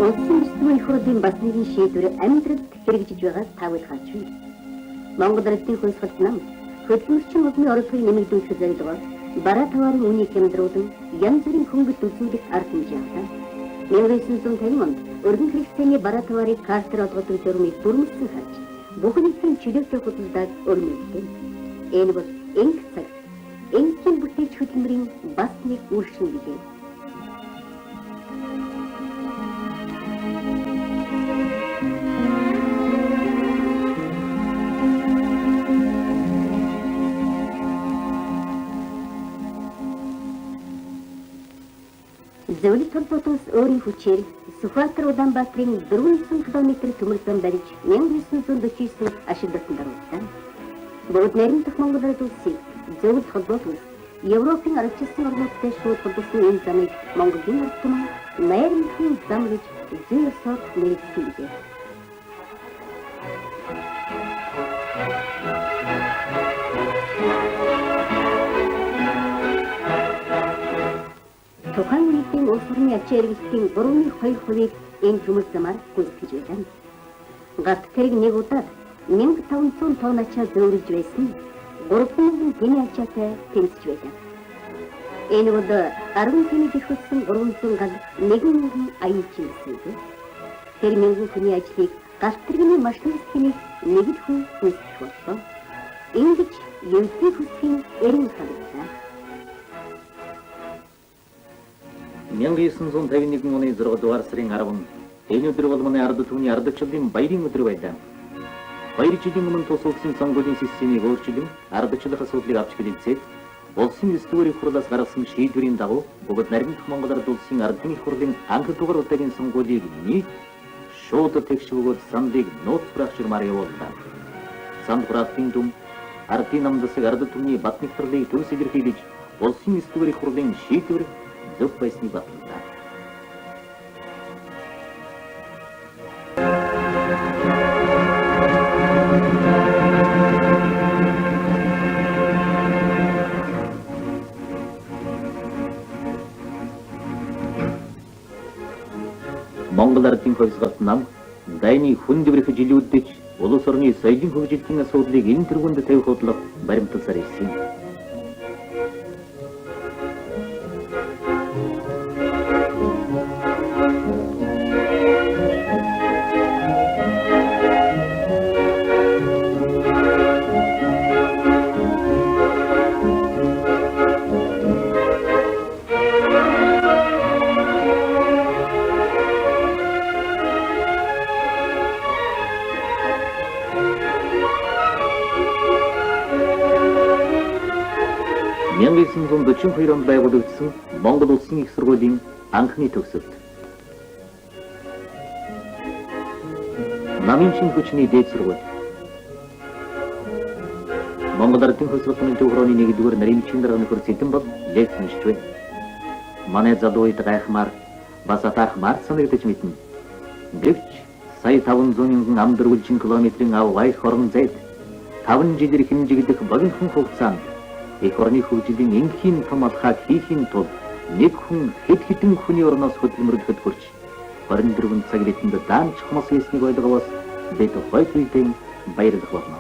Улсын эрсдэл их хурлын бас нэгэн шийдвэр амьдралд хэрэгжиж байгааг таавуулхаач вэ. Монгол Улсын хөлсөлт нам хөдөлмөрчин улмын орлогыг нэмэгдүүлэх зорилгоор бараа товарын үнийг хямдруулан янз бүрийн хөнгөлт үзүүлэх арга хэмжээ авлаа. 1950 онд өргөн хэрэгцээний бараа товарыг картер олгодог журмыг дүрмэлсэн харж бүх нийтийн чөлөөтэй худалдааг өрнүүлдэг. Энэ бол энх цаг, энхийн бүтээгч хөдөлмөрийн бас нэг үр шин бий. Зөвлөлт холбоотоос өөрийн хүчээр Сүхбаатар Улаанбаатарын 400 км төмөр зам барьж 1949 ашигласан даруйсан. Бүгд нарийнх Монгол улсыг зөвлөлт холбоотоос Европын арчилсан орнуудтай шууд холбосон энэ замыг Монголын ард түмэн нарийнхын зам гэж зүйсээр нэрэлсэн юм. Тухайн үеийн улс орны ачаа эргэлтийн 3.2%-ийг энэ төмөр замаар гүйцэтгэж байлаа. Галт тэрэг нэг удаад 1500 тонн ачаа зөөлж байсан 3000 гинэ ачаатай тэмцэж байлаа. Энэ бол 10 тэмцэж ихсэн 300 гал 1000 аян чимсэн. Тэр мянган хүний ажлыг галт тэрэгний машинист хэмээх нэг л хүн гүйцэтгэх болсон. Ингэж ертөнцийн хүслийн эрен хаалцсан. 1951 оны 6 дугаар сарын 10 энэ өдөр бол манай ард түмний ардчлалын баярын өдөр байлаа. Баяр жилийн өмнө тусалсан сонгуулийн системийг өөрчилөн ардчлах асуудлыг авч хэлэлцээд улсын эсдүгээр хурлаас гаргасан шийдвэрийн дагуу бүгд нарийнх Монгол ард улсын ардын их хурлын анх дугаар удаагийн сонгуулийг нийт шууд тэгшүүгээр саналыг нууцлах журмаар явууллаа. Санд хураалтын дүм ардын намдасыг ард түмний бат нэгтгэрлийг төгс илэрхийлж улсын эсдүгээр их хурлын шийдвэр зөв байсныг батлаа. Монгол ардын хөлсөлт нам дайны хүн дэврэх жилүүддэж улс орны соёлын хөгжилтийн асуудлыг энэ тэргуунд тавих бодлого баримталсаар ирсэн. онд байгуулагдсан Монгол улсын их сургуулийн анхны төгсөлт. Намын чин хүчний дээд сургууль. Монгол ардын хөлсөлтөний төвхөрөний 1-р нарийн чин дарга нөхөр Цэдэн бол лекцнэрч байна. Манай залуу үед гайхмаар бас атархмаар санагдаж мэднэ. Гэвч сая 500 мянган амдэрүүлжин километрийн авгай хорон зайд 5 жилээр хэмжигдэх богинохон хугацаанд их орны хөгжлийн энхийн том алхааг хийхийн тулд нэг хүн хэд хэдэн хүний орноос хөдөлмөрлөхөд хүрч 24 цаг литэнд даанч хомос хийснийг ойлгоос бид хоёр үедээ баярлах болно.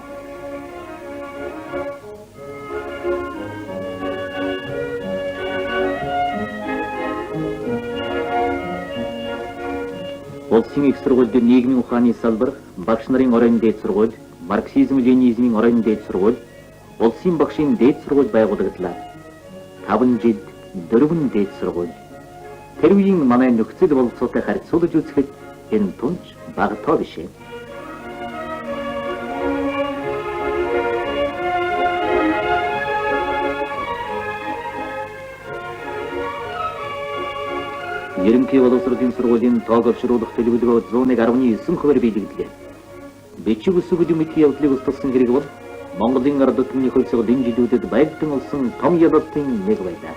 Улсын их сургуульд нийгмийн ухааны салбар, багш нарын оройн дээд сургууль, марксизм-ленинизмын оройн дээд сургууль, улсын багшийн дээд сургууль байгуулагдлаа. 5 жил 4 дээд сургууль. Тэр үеийн манай нөхцөл болцоотой харьцуулж үзэхэд энэ тунч бага тоо биш. Ерөнхий боловсролын сургуулийн тоог авшруулах төлөвлөгөө 119% биелэгдлээ. Бичиг үсэг юмгийн явдлыг устгасан хэрэг бол Монголын ард түмний хөлсөг энэ жилүүдэд байлдан олсон том ялалтын нэг байлаа.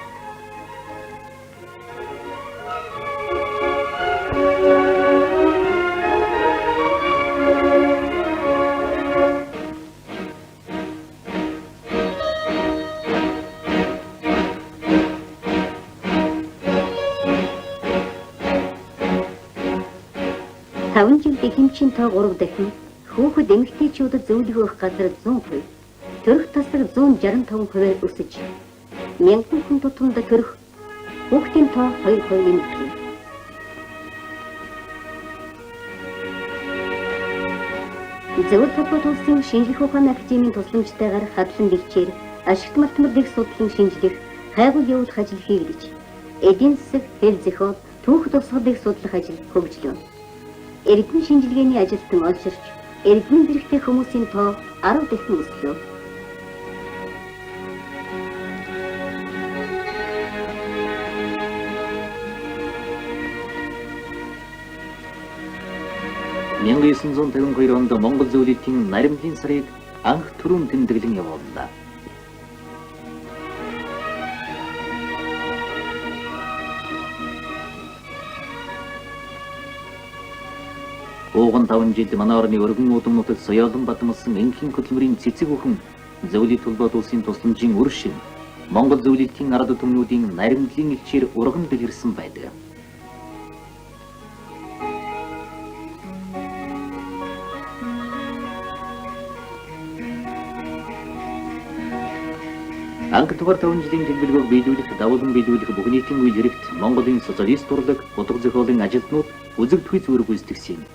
Таван жил эхэмчийн тоо 3 дахин хүүхэд эмэгтэйчүүдэд зөвлөгөө өгөх газар 100%, төрөх тасаг 165%-аар өсөж 1000 хүн тутамд төрөх хүүхдийн тоо 2% нэмэгдэнэ. Зөвхөн толгойд улсын шинжлэх ухааны академийн тусламжтайгаар хадлан бэлчээр ашигт мартмал их судлан шинжлэх, хайгуул явуулах ажил хийгдэж, эдийн засаг, хэл зохиол, түүх тусгалыг судлах ажил хөгжлөө. Эрдэнэ шинжилгээний ажилтан олширч, эрдэнэ зэрэгтэй хүмүүсийн тоо 10 дахин өслөө. (1952) онд Монгол зөвлөлтийн наримтлын сарыг анх түрүүн тэмдэглэн явууллаа. Ууган 5 жил манай орны өргөн удам нутагт соёолон бадамсан энхийн хөдөлмөрийн цэцэг бүхэн зөвлөлт холбоот улсын тусламжийн үр шин Монгол зөвлөлтийн ард түмнүүдийн наримтлын илчээр урган дэлгэрсэн байдаг. Анх дугаар 5 жилийн тэмдэглэлийг биелүүлэх, давуулан биелүүлэх бүх нийтийн үйл хэрэгт Монголын социалист урлаг, утга зохиолын ажилтнууд үзэгдэхүй зүрх гүйцэтгсэн юм.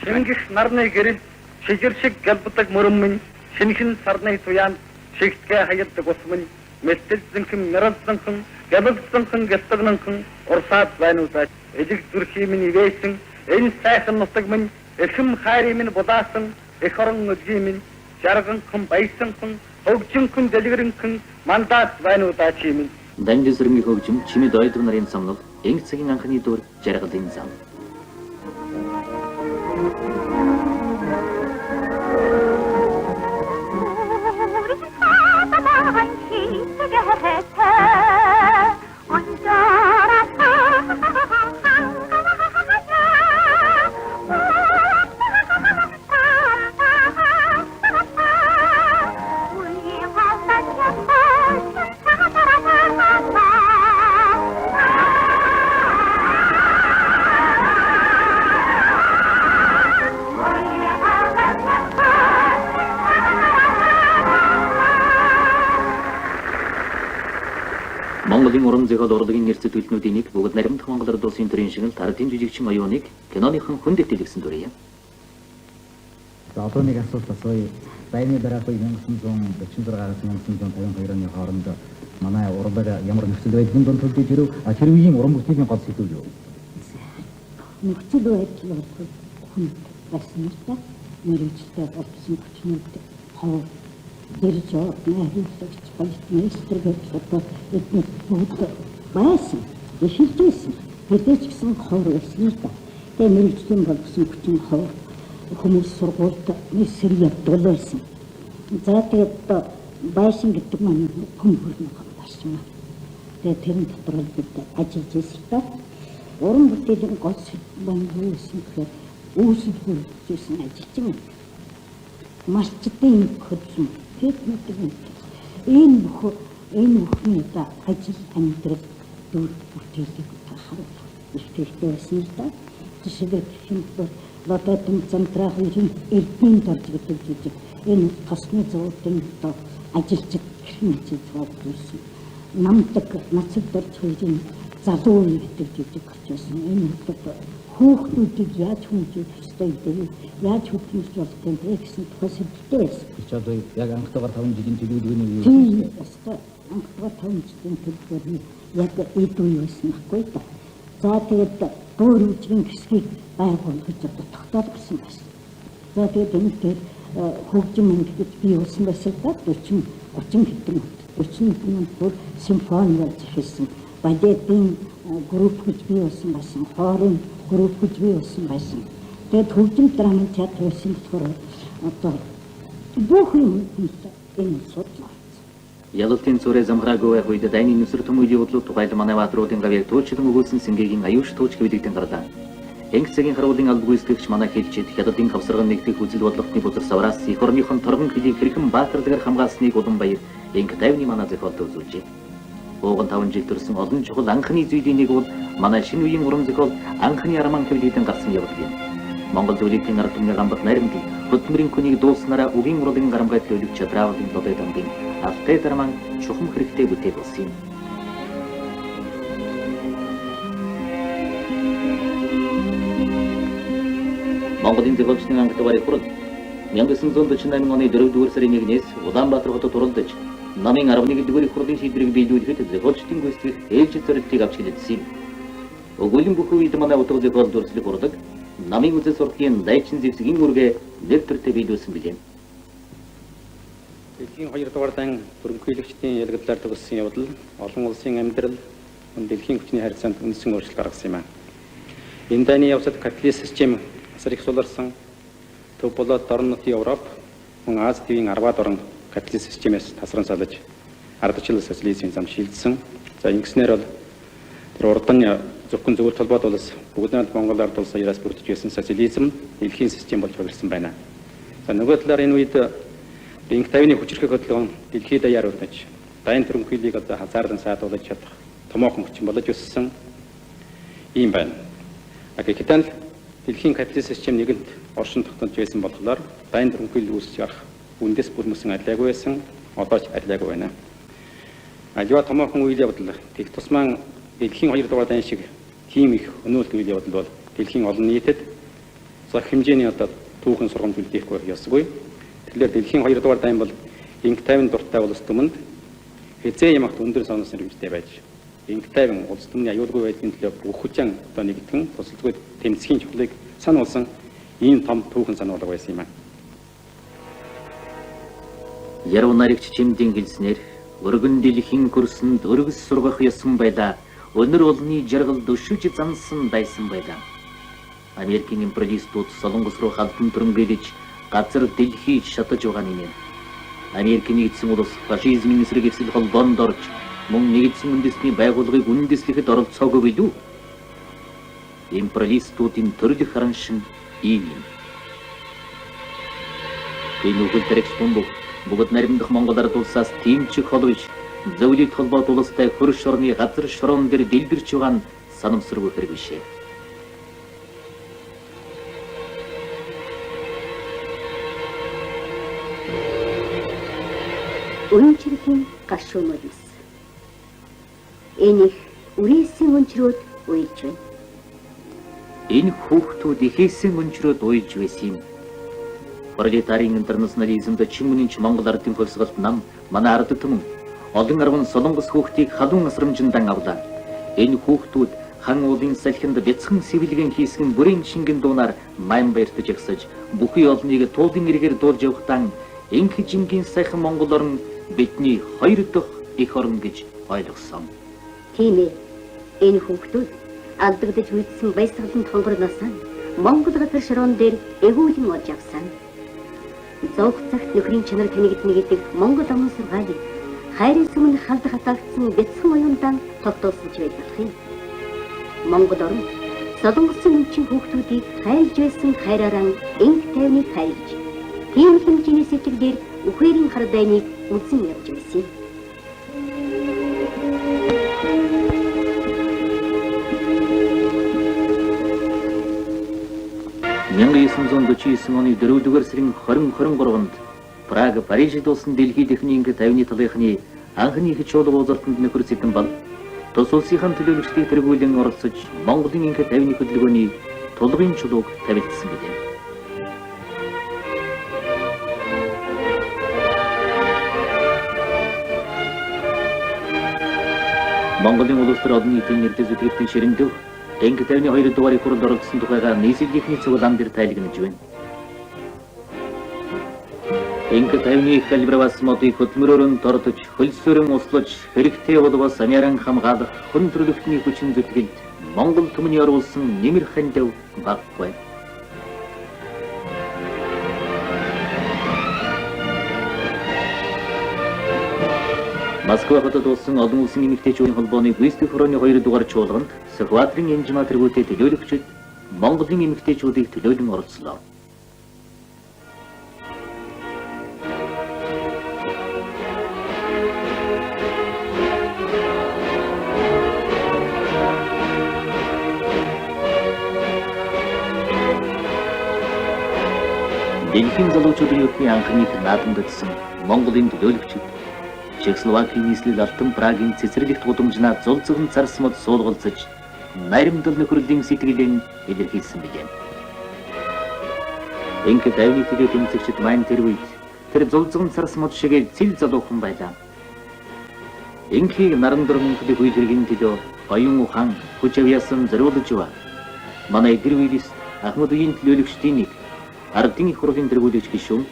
Шингэх нарны гэрэл шижир шиг галбдаг мөрөммөн шинхэн сарны туяанд шигтгэ хаяддаг усмын мэлтэлзэнхэн мэрэлзэнхэн галбдсэнхэн гэлтэгнэнхэн урсаад байнуудаа эдэг зүрхий минь ивээсэн энэ сайхан нутаг минь эхэм хайрын минь будаасан эх орон өдгий минь жарганхэн баясанхэн хөгжинхэн дэлгэрэнхэн мандат байнуудаа чи минь Данжин сэрэнгийн хөгжим чимэд ойдор нарын самнал энх цагийн анхны дуур жаргалын зам. Монголын уран зохиол урлагийн нэрцэд төлнүүдийн нэг бүгд наримдах Монгол ард улсын төрийн шиг л тардын жижигчин оюуныг киноныхон хүндэтгэлгсэн дүр юм. За одоо нэг асуулт асууя. Байны дараах үе 1946-аас 1952 оны хооронд манай урлаг ямар нөхцөл байдлын донд төлдөж ирв? Тэр үеийн уран бүтээлийн гол сэдв юу? Нөхцөл байдал бол хүн байсан л да. Мэргэжтэй болсон хүчнүүд хоо дэрж найруулагч балетмейстер гэж одоо эдгээр бүгд байсан. Эхэлжсэн. Хэдэж гисэн хоор байсан л да. Тэгээ мэргэжлийн болсон хүчин хоо хүмүүс сургуульд нэсэр явдуулсан. За тэгээд байшин гэдэг маань хүн хөрнө хамгаалсан. Тэгээд тэрэн дотор л бид ажиллаж байсан. Уран бүтээлийн гол сэдв маань юу гэсэн гэхээр үүсэл хүрсэн ажилчин малчдын хөдөлмөр техникийн энэ бүхний ажил амьдрал дүр бүтээлийг харуулах ихтэй байсан л да. Жишээлбэл хэмбэр лодотын централ эрдэнэ дорж гэдэг жижиг энэ тосны зовлон ажилчид хэрхэн ажилласан намдаг нацад дорж хоёрын залуу гэдэг жижиг очсон энэ хүүхдүүдийг яаж хүмүүжүүлэх ёстой вэ? Яаж хөдөлмөрч болох вэ гэсэн тухай сэдвтэй байсан. Чи одоо яг анхдагаар 5 жилийн төлөвлөгөөний үе. Тийм өстой анхдагаар 5 жилийн төлөвлөгөөний яг эд үе байсан байхгүй да. За тэгээд дуур үжгийн хэсгийг байгуулж одоо тогтоол гэсэн байсан. За тэгээд энэ дээр хөгжим ангид бий болсон байсан л да 30 хэдэн 40 бүр симфони болж ирсэн. Балетын групп гэж бий болсон байсан. Хоорын групп гэж бий болсон байсан. Тэгээд хөгжим драмын театр байсан болохоор одоо бүх юм энэ судлаа. Ялалтын цорэ замхраагүй үед дайны нүсэр төмөйлийн бодлоо тухайлан манай баатруудын гавьяг туучлан өгүүлсэн сэнгээгийн аюуш тууч хэвлэгдэн гарлаа. Энгцгийн харуулын албаг гүйцэтгэгч манай хэлчид хятадын хавсарган нэгдэх үзэл бодлоготны бузар савраас их орныхон торгон хэлийг хэрхэн баатарлагаар хамгаасныг улам баяр энг тайвны манай зохиолд үзүүлжээ. Ууган 5 жил төрсэн олон чухал анхны зүйлийн нэг бол манай шинэ үеийн уран зохиол анхны араман хэвлэгдэн гарсан явдал юм. Монгол зүйлийн арга түмний гамбат найрамд хөдөлмөрийн хүнийг дууснараа үгийн урлагийн гарамгайд төлөв чадраавын лодой дамбын алтай дарман чухам хэрэгтэй бүтээл болсон юм. Монголын зохиолчны анх дугаарыг хүрэл 1948 оны 4-р сарын 1-ээс Улаанбаатар хотод туралдаж намын 11-р хурлын шийдвэрийг биелүүлэхэд зохиолчдын гүйцэтгэх ээлжид зорилтыг авч хэлсэн юм. Өгүүлэн бүх үед манай утга зохиол дүрслэх урдаг намын үзэл сурталчилгын дайчин зэвсгийн үргээ нэр төртөө биелүүлсэн билээ. Дэлхийн 2 дугаар дан хөрөнгөлөгчдийн ялгадлаар төгссөн явдал олон улсын амьдрал дэлхийн хүчний харьцаанд үнэсэн өөрчлөлт гаргасан юм аа. Энэ дайны явцад капиталист систем асар их суларсан төв болоод орон нутгийн Европ, мөн Аз тивийн 10-аад орн капиталист системээс тасран салж ардчлал социализмын зам шилжсэн. За ингэснээр бол тэр урдан зөвхөн зөвлөлт холбоод улс бүгд найрамд Монгол ард улс саяраас бүрдэж байсан социализм дэлхийн систем болж хувирсан байна. За нөгөө талаар энэ үед энх тавины хүчрэх хөдөлгөөн дэлхийд даяар өрнөж дайн төрөнхийлийг одоо хазаардан саадуулж чадах томоохон хүчин болж өссөн юм байна. Гэтэл дэлхийн капиталист систем нэгэнт оршин тогтнож байсан болохоор дайн төрөнхийл үүсч гарах үндэс бүрмөсөн адилаагүй байсан, одоо ч адилаагүй байна. Аливаа томоохон үйл явдал тех тусман дэлхийн 2 дугаар дайн шиг тийм их өнөөлт үйл явдал бол дэлхийн олон нийтэд зах хэмжээний одоо түүхэн сургамж үлдээхгүй ёсгүй. Тэгэхээр дэлхийн 2 дугаар дайн бол энх тайван дуртай улс түмэнд хэзээ ямагт өндөр сонос нэрвжтэй байж энх тайван улс түмний аюулгүй байдлын төлөө бүх хүчин одоо нэгтгэн тусалцгүй тэмцхийн чухлыг сануулсан ийм том түүхэн сануулга байсан юм аа. Яруу наригч чимдийн хэлснээр өргөн дэлхийн хөрсөнд өргөс сургах ёсон байлаа. Өнөр олны жаргал дөшөж зансан дайсан байлаа. Америкийн империалистууд Солонгос руу халдан төрөнгөөлж газар дэлхий шатаж байгаа нэмээ. Америкийн нэгдсэн улс фашизмын эсрэг эсэл холбоонд орж мөн нэгдсэн үндэсний байгууллагыг үндэслэхэд оролцоогүй билүү? Империалистуудын төрөлх харан шин ийм юм. Энэ үгэл дээрх бомбог бүгд наримдах Монгол ард улсаас тимчиг холбож зөвлөлт холбоот улстай хөрш орны газар шороон дээр дэлбэрч байгаа нь санамсаргүй хэрэг бишээ. Өнчрийн гашуунаас энийг үрээсэн өнчрөөд уйлж байна. Энэ хүүхдүүд ихээсэн өнчрөөд уйлж байсан юм. Пролетарийн интернационализмд чимүнч Монгол ардын хөлсгөлт нам манай ард түмэн олон арван солонгос хүүхдийг халуун асрамжиндан авлаа. Энэ хүүхдүүд хан уулын салхинд бяцхан сэвэлгэн хийсгэн бүрийн шингэн дуунаар майн баяртаж агсаж бүхий олныг туулын эргээр дуулж явахтан энх жингийн сайхан Монгол орн бидний 2 дахь их орн гэж ойлгосон. Тийм ээ. Энэ хүүхдүүд алдагдаж үлдсэн баясгалан хонгорноос Монгол газар шороон дээр эгүүлэн олж авсан. Зовх цагт нөхрийн чанар танигдна гэдэг Монгол амын сургаалыг хайрын сүмэн халд хатаагдсан бяцхан оюундан тогтоосон ч байж болох юм. Монгол орн Солонгосын өмчин хүүхдүүдийг хайрлж байсан хайраараа энх тайвныг хайрлж тийм хэмжээний сэтгэлээр үхээрийн хар дайныг үзэн явж байсан юм. оны 4-р сарын 20-23-нд Праг, Парижид болсон дэлхийн техникийн тайвны талынхны анхны их чуулга уулзалтанд нөхөр зэдэн бол тус улсынхан төлөөлөгчдийн тэргүүлэн оролцож Монголын инх тайвны хөдөлгөөний тулгын чулууг тавилдсан билээ. Монголын улс төр олон нийтийн нэртэй зүтгэгдсэн ширэндөө энх тайвны 2 дугаарыг хуралд оролцсон тухайга нийслэлийн цуглаан дээр тайлгнаж байна. Инг тайвны калибровас модыг хөдөлмөрөөр нь дордож, хөлсөөрөн услаж, хэрэгтэй бол бас амяран хамгаалах хүн төрөлхтний хүчин зүтгэлд Монгол түмний оруулсан нэмэр хандив баггүй. Москва хотод болсон олон улсын эмэгтэйчүүдийн холбооны Гүйцэтгэх хорооны 2 дугаар чуулганд Сүхбаатарын Энжимаа тэргүүтээ төлөөлөгчид Монголын эмэгтэйчүүдийг төлөөлөн оролцлоо. Дэлхийн залуучуудын өвчний анхныг наадамдсан Монголын төлөөлөгчид Чехословакийн нийслэл Алтан Прагийн цэцэрлэгт гудамжнаа зулцган царсмод суулгалцаж наримдал нөхрөлийн сэтгэлийг илэрхийлсэн билээ. Инг тайвны төлөө тэмцэгчд маань тэр үед тэр зулцган царсмод шиг цэл залуухан байлаа. Ингийг наран дөрмөнхөд үйлдвэрийн төлөө оюун ухаан хүч авьяасан зориулж баа. Манай гэрвэлис Ахмадын төлөөлөгчдийн нэг ардын их хурлын тэргүүлэгч гишүүн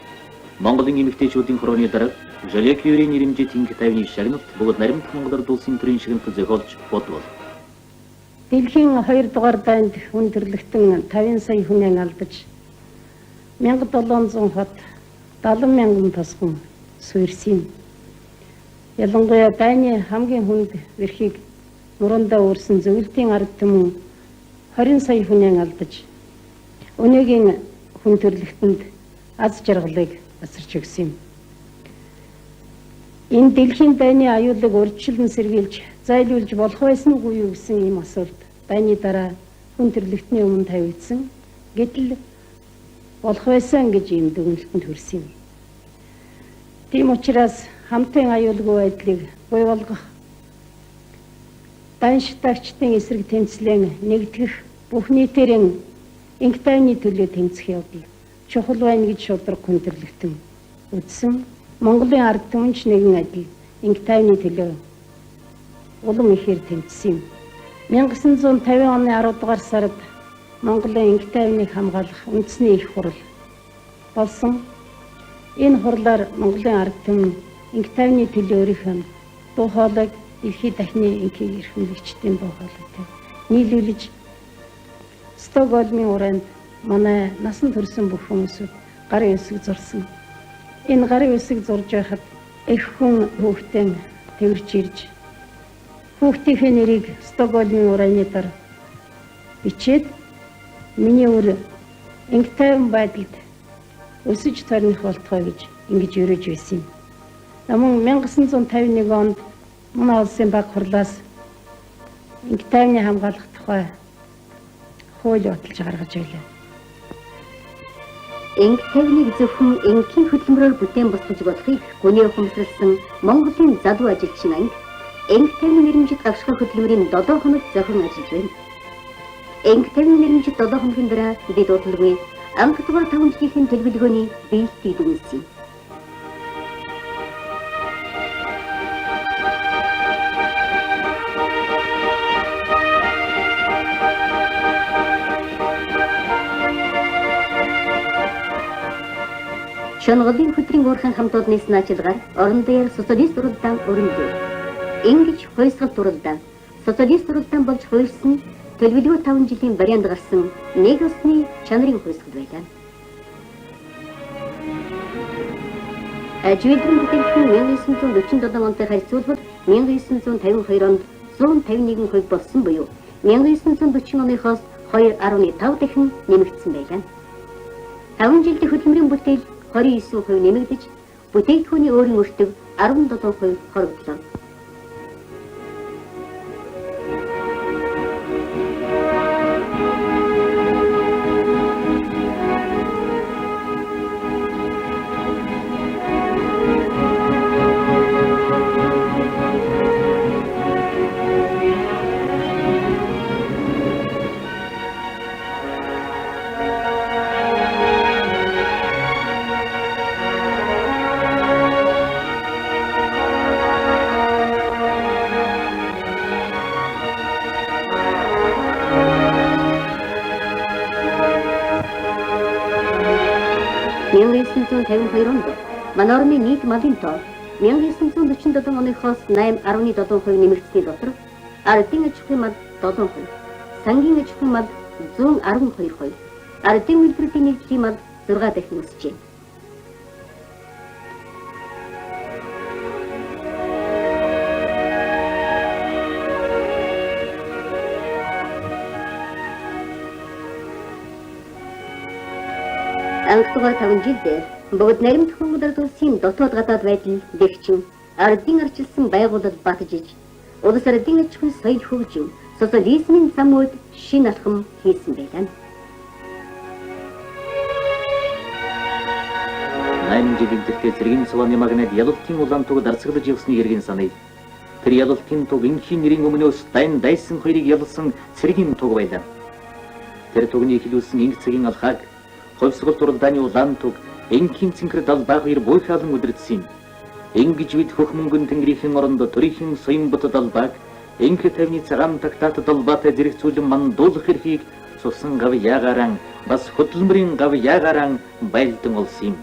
Монголын эмэгтэйчүүдийн хорооны дарга Жалек Юрийн нэрмжит инг тайвны шагналт бүгд наримдах Монголоор дуулсан төрийн шагналт зохиолж бодвол. Дэлхийн 2 дугаар дайнд хүн төрлөختөн 50 сая хүнээ алдаж 1700 хот 70 мянган тосгон суурьсан. Ялангуяа дайны хамгийн хүнд эрхийг нурандаа өөрсөн зөвлөдийн ард түмэн 20 сая хүнээ алдаж өнөөгийн хүн төрлөختөнд аз жаргалыг асарч өгсөн юм. Энэ дэлхийн дайны аюулыг урьдчилан сэргийлж зайлуулж болох байсангүй юу гэсэн ийм асуулт дайны дараа хүн төрлөختний өмнө тавигдсан. Гэтэл болох байсан гэж ийм дүгнэлтэнд хүрсэн юм. Тийм учраас хамтын аюулгүй байдлыг бий болгох дайн шатаагчдын эсрэг тэмцлэн нэгтгэх бүх нийтээрийн инг тайвны төлөө тэмцэх явдал чухал байна гэж шударга хүн төрлөختөн үзсэн. Монголын ард түмэнч нэгэн адил инг тайвны төлөө улам ихээр тэмцсэн юм. 1950 оны 10 дугаар сард Монголын инг тайвныг хамгаалах үндэсний их хурал болсон. Энэ хурлаар Монголын ард түмэн инг тайвны төлөө өөрийнхөө дуу хоолойг дэлхийд дахны ингийн эрхэмлэгчдийн дуу хоолойтой нийлүүлж Стокгольмын уранд манай насан турсан бүх хүмүүсүүд гарын үсэг зурсан. Энэ гарын үсэг зурж байхад их хүн хүүхдэн тэрч ирж хүүхдийнхээ нэрийг Стокгольмын ураны дараа бичээд миний өр инг тайван байдалд өсөж тарних болтгой гэж ингэж өрөөж байсан юм. Мөн 1951 онд манай улсын баг хурлаас инг тайвны хамгаалах тухай хууль баталж гаргаж байлаа. Инг тайвныг зөвхөн ингийн хөдөлмөрөөр бүтээн босгож болохыг гүний ухамсарласан Монголын залуу ажилчин анги инг тайвны нэрмжит гавшгах хөдөлмөрийн 7 хоног зохион ажиллаж байна. Инг тайвны нэрмжит 7 хоногийн дараа бид удалгүй анх дугаар 5 жилийн төлөвлөгөөний биелэлтийг дүгнэсэн. Шонгодын хөтрийн уурхайн хамт олонны санаачилгаар орон дээр социалист уралдаан өрнөдөө. Ингэж хойсгол уралдаан, социалист уралдаан болж хуульсан төлөвлөгөө 5 жилийн вариант гарсан нэг усны чанарын хойсгол байлаа. Ажиглан бүтээлхэн 1947 онтой харьцуулбал 1952 онд 151% болсон буюу 1940 оныхоос 2.5 дахин нэмэгдсэн байлаа. 5 жилийн хөдөлмөрийн бүтээл 29% нэмэгдэж, бүтээгдэхүүний өөрийн өртөг 17% хоригдлоо. Мянга 1952 онд Манай орны нийт мадын тоо 1947 оныхоос 8.17% нэмэгдсэний дотор ардын аж ахуйн мад 7%, сангийн аж ахуйн мад 112%, ардын үйлдвэрлэлийн нэгжлийн мад 6 дахин өсжээ. Ангатугаар 5 жилдээ бүгд нарийн төхөөрөмж улсын дотоод гадаад байдал дэгчин ардын арчилсан байгууллад батжиж улс ардын аж ахуйн соёл хөгжин социализмын зам үед шин алхам хийсэн байлаа. 8 жилийн тэртээ цэргийн цуваны магнад ялалтын улаан туг дарцгалж явсны хэргийн саная. Тэр ялалтын туг энхийн нэрийн өмнөөс дайсан хоёрыг ялсан цэргийн туг байлаа. Тэр тугны хэлүүлсэн инг цагийн алхааг хувьсгал дуралдааны улаан туг энхийн цэнхэр далбай хоёр буйхаалан үдирдсэн. Ингэж бид хөхмөнгөн тэнгэрийн орондо төрийн соён бот далбайг энх тавны цагаан тагтаат далбаатай зэрэгцүүлэн мандуулах эрхийг цусан гав яагаран бас хөдөлмөрийн гав яагаран байлдан олсон юм.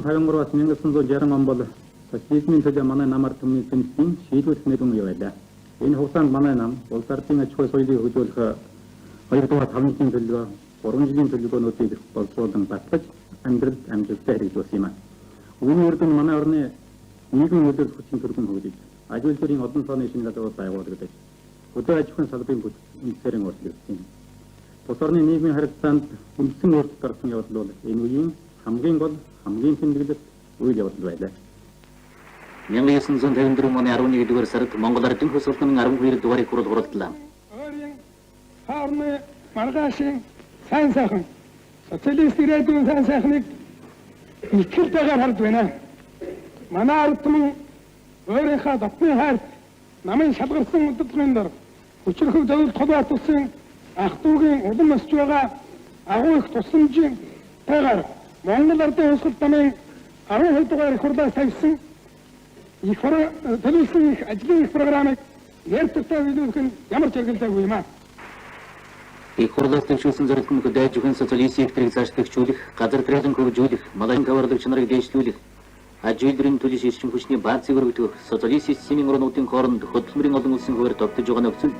타용으로 1960 бол социализмын төлөө манай намар түмний тэмцлийн шийдвэрлэх нэгэн үе байлаа. Энэ хугацаанд манай нам улс ардын аж ахуй соёлыг хөгжүүлэх 2 дугаар 5 жилийн төлөвлөгөө, 3 жилийн төлөвлөгөөнүүдийг боловсруулан батлаж амьдралд амжилттай хэрэгжүүлсэн юм. Үүний үр дүн манай орны нийгмийн үйлдвэрлэл хүчин төргөн хөгжиж, аж үйлдвэрийн одон тооны шинэ газрууд байгуулагдаж, хөдөө аж ахуйн салбарын үндэслэрийн өөрчлөгдсөн. Улс орны нийгмийн харилцаанд үндсэн өөрчлөлт гарсан явдал бол энэ үеийн хамгийн тэмдэглэлт үйл явдал байлаа. 1954 оны 11 дугаар сард Монгол Ардын хөс улс намын 12 дугаарыг хуралдууллаа. хоорны маргаашийн сайн сайхан социалист ирээдүйн сайн сайхныг ихэлтэйгээр харж байна. Манай ард түмэн өөрийнхөө дотны хайрт намын шалгарсан удирдлагын дор хүчирхэг зөвлөлт холбоот тусын ах дүүгийн улам өсч байгаа агуу их тусламжтайгаар Монгол Ардын Хувьсгал намын 12 дугаар их хурлаас тавьсан төлөвлөсөн их ажлын их программыг нэртэртэй биелүүлэх нь ямар ч хэрэглээгүй юм аа. Их хурлаас төвшүүлсэн зорилго нь хөдөө аж ахуйн социалист секторыг цаашлуулах, газар тариалан хөгжүүлэх, малын товарлог чанарыг дэвшлүүлэх, аж үйлдвэрийн төлөв шилжин хүчний баазыг өргөдөх, социалист системийн орнуудын хооронд хөдөлмөрийн олон улсын хуваар тогтож байгаа нөхцөлд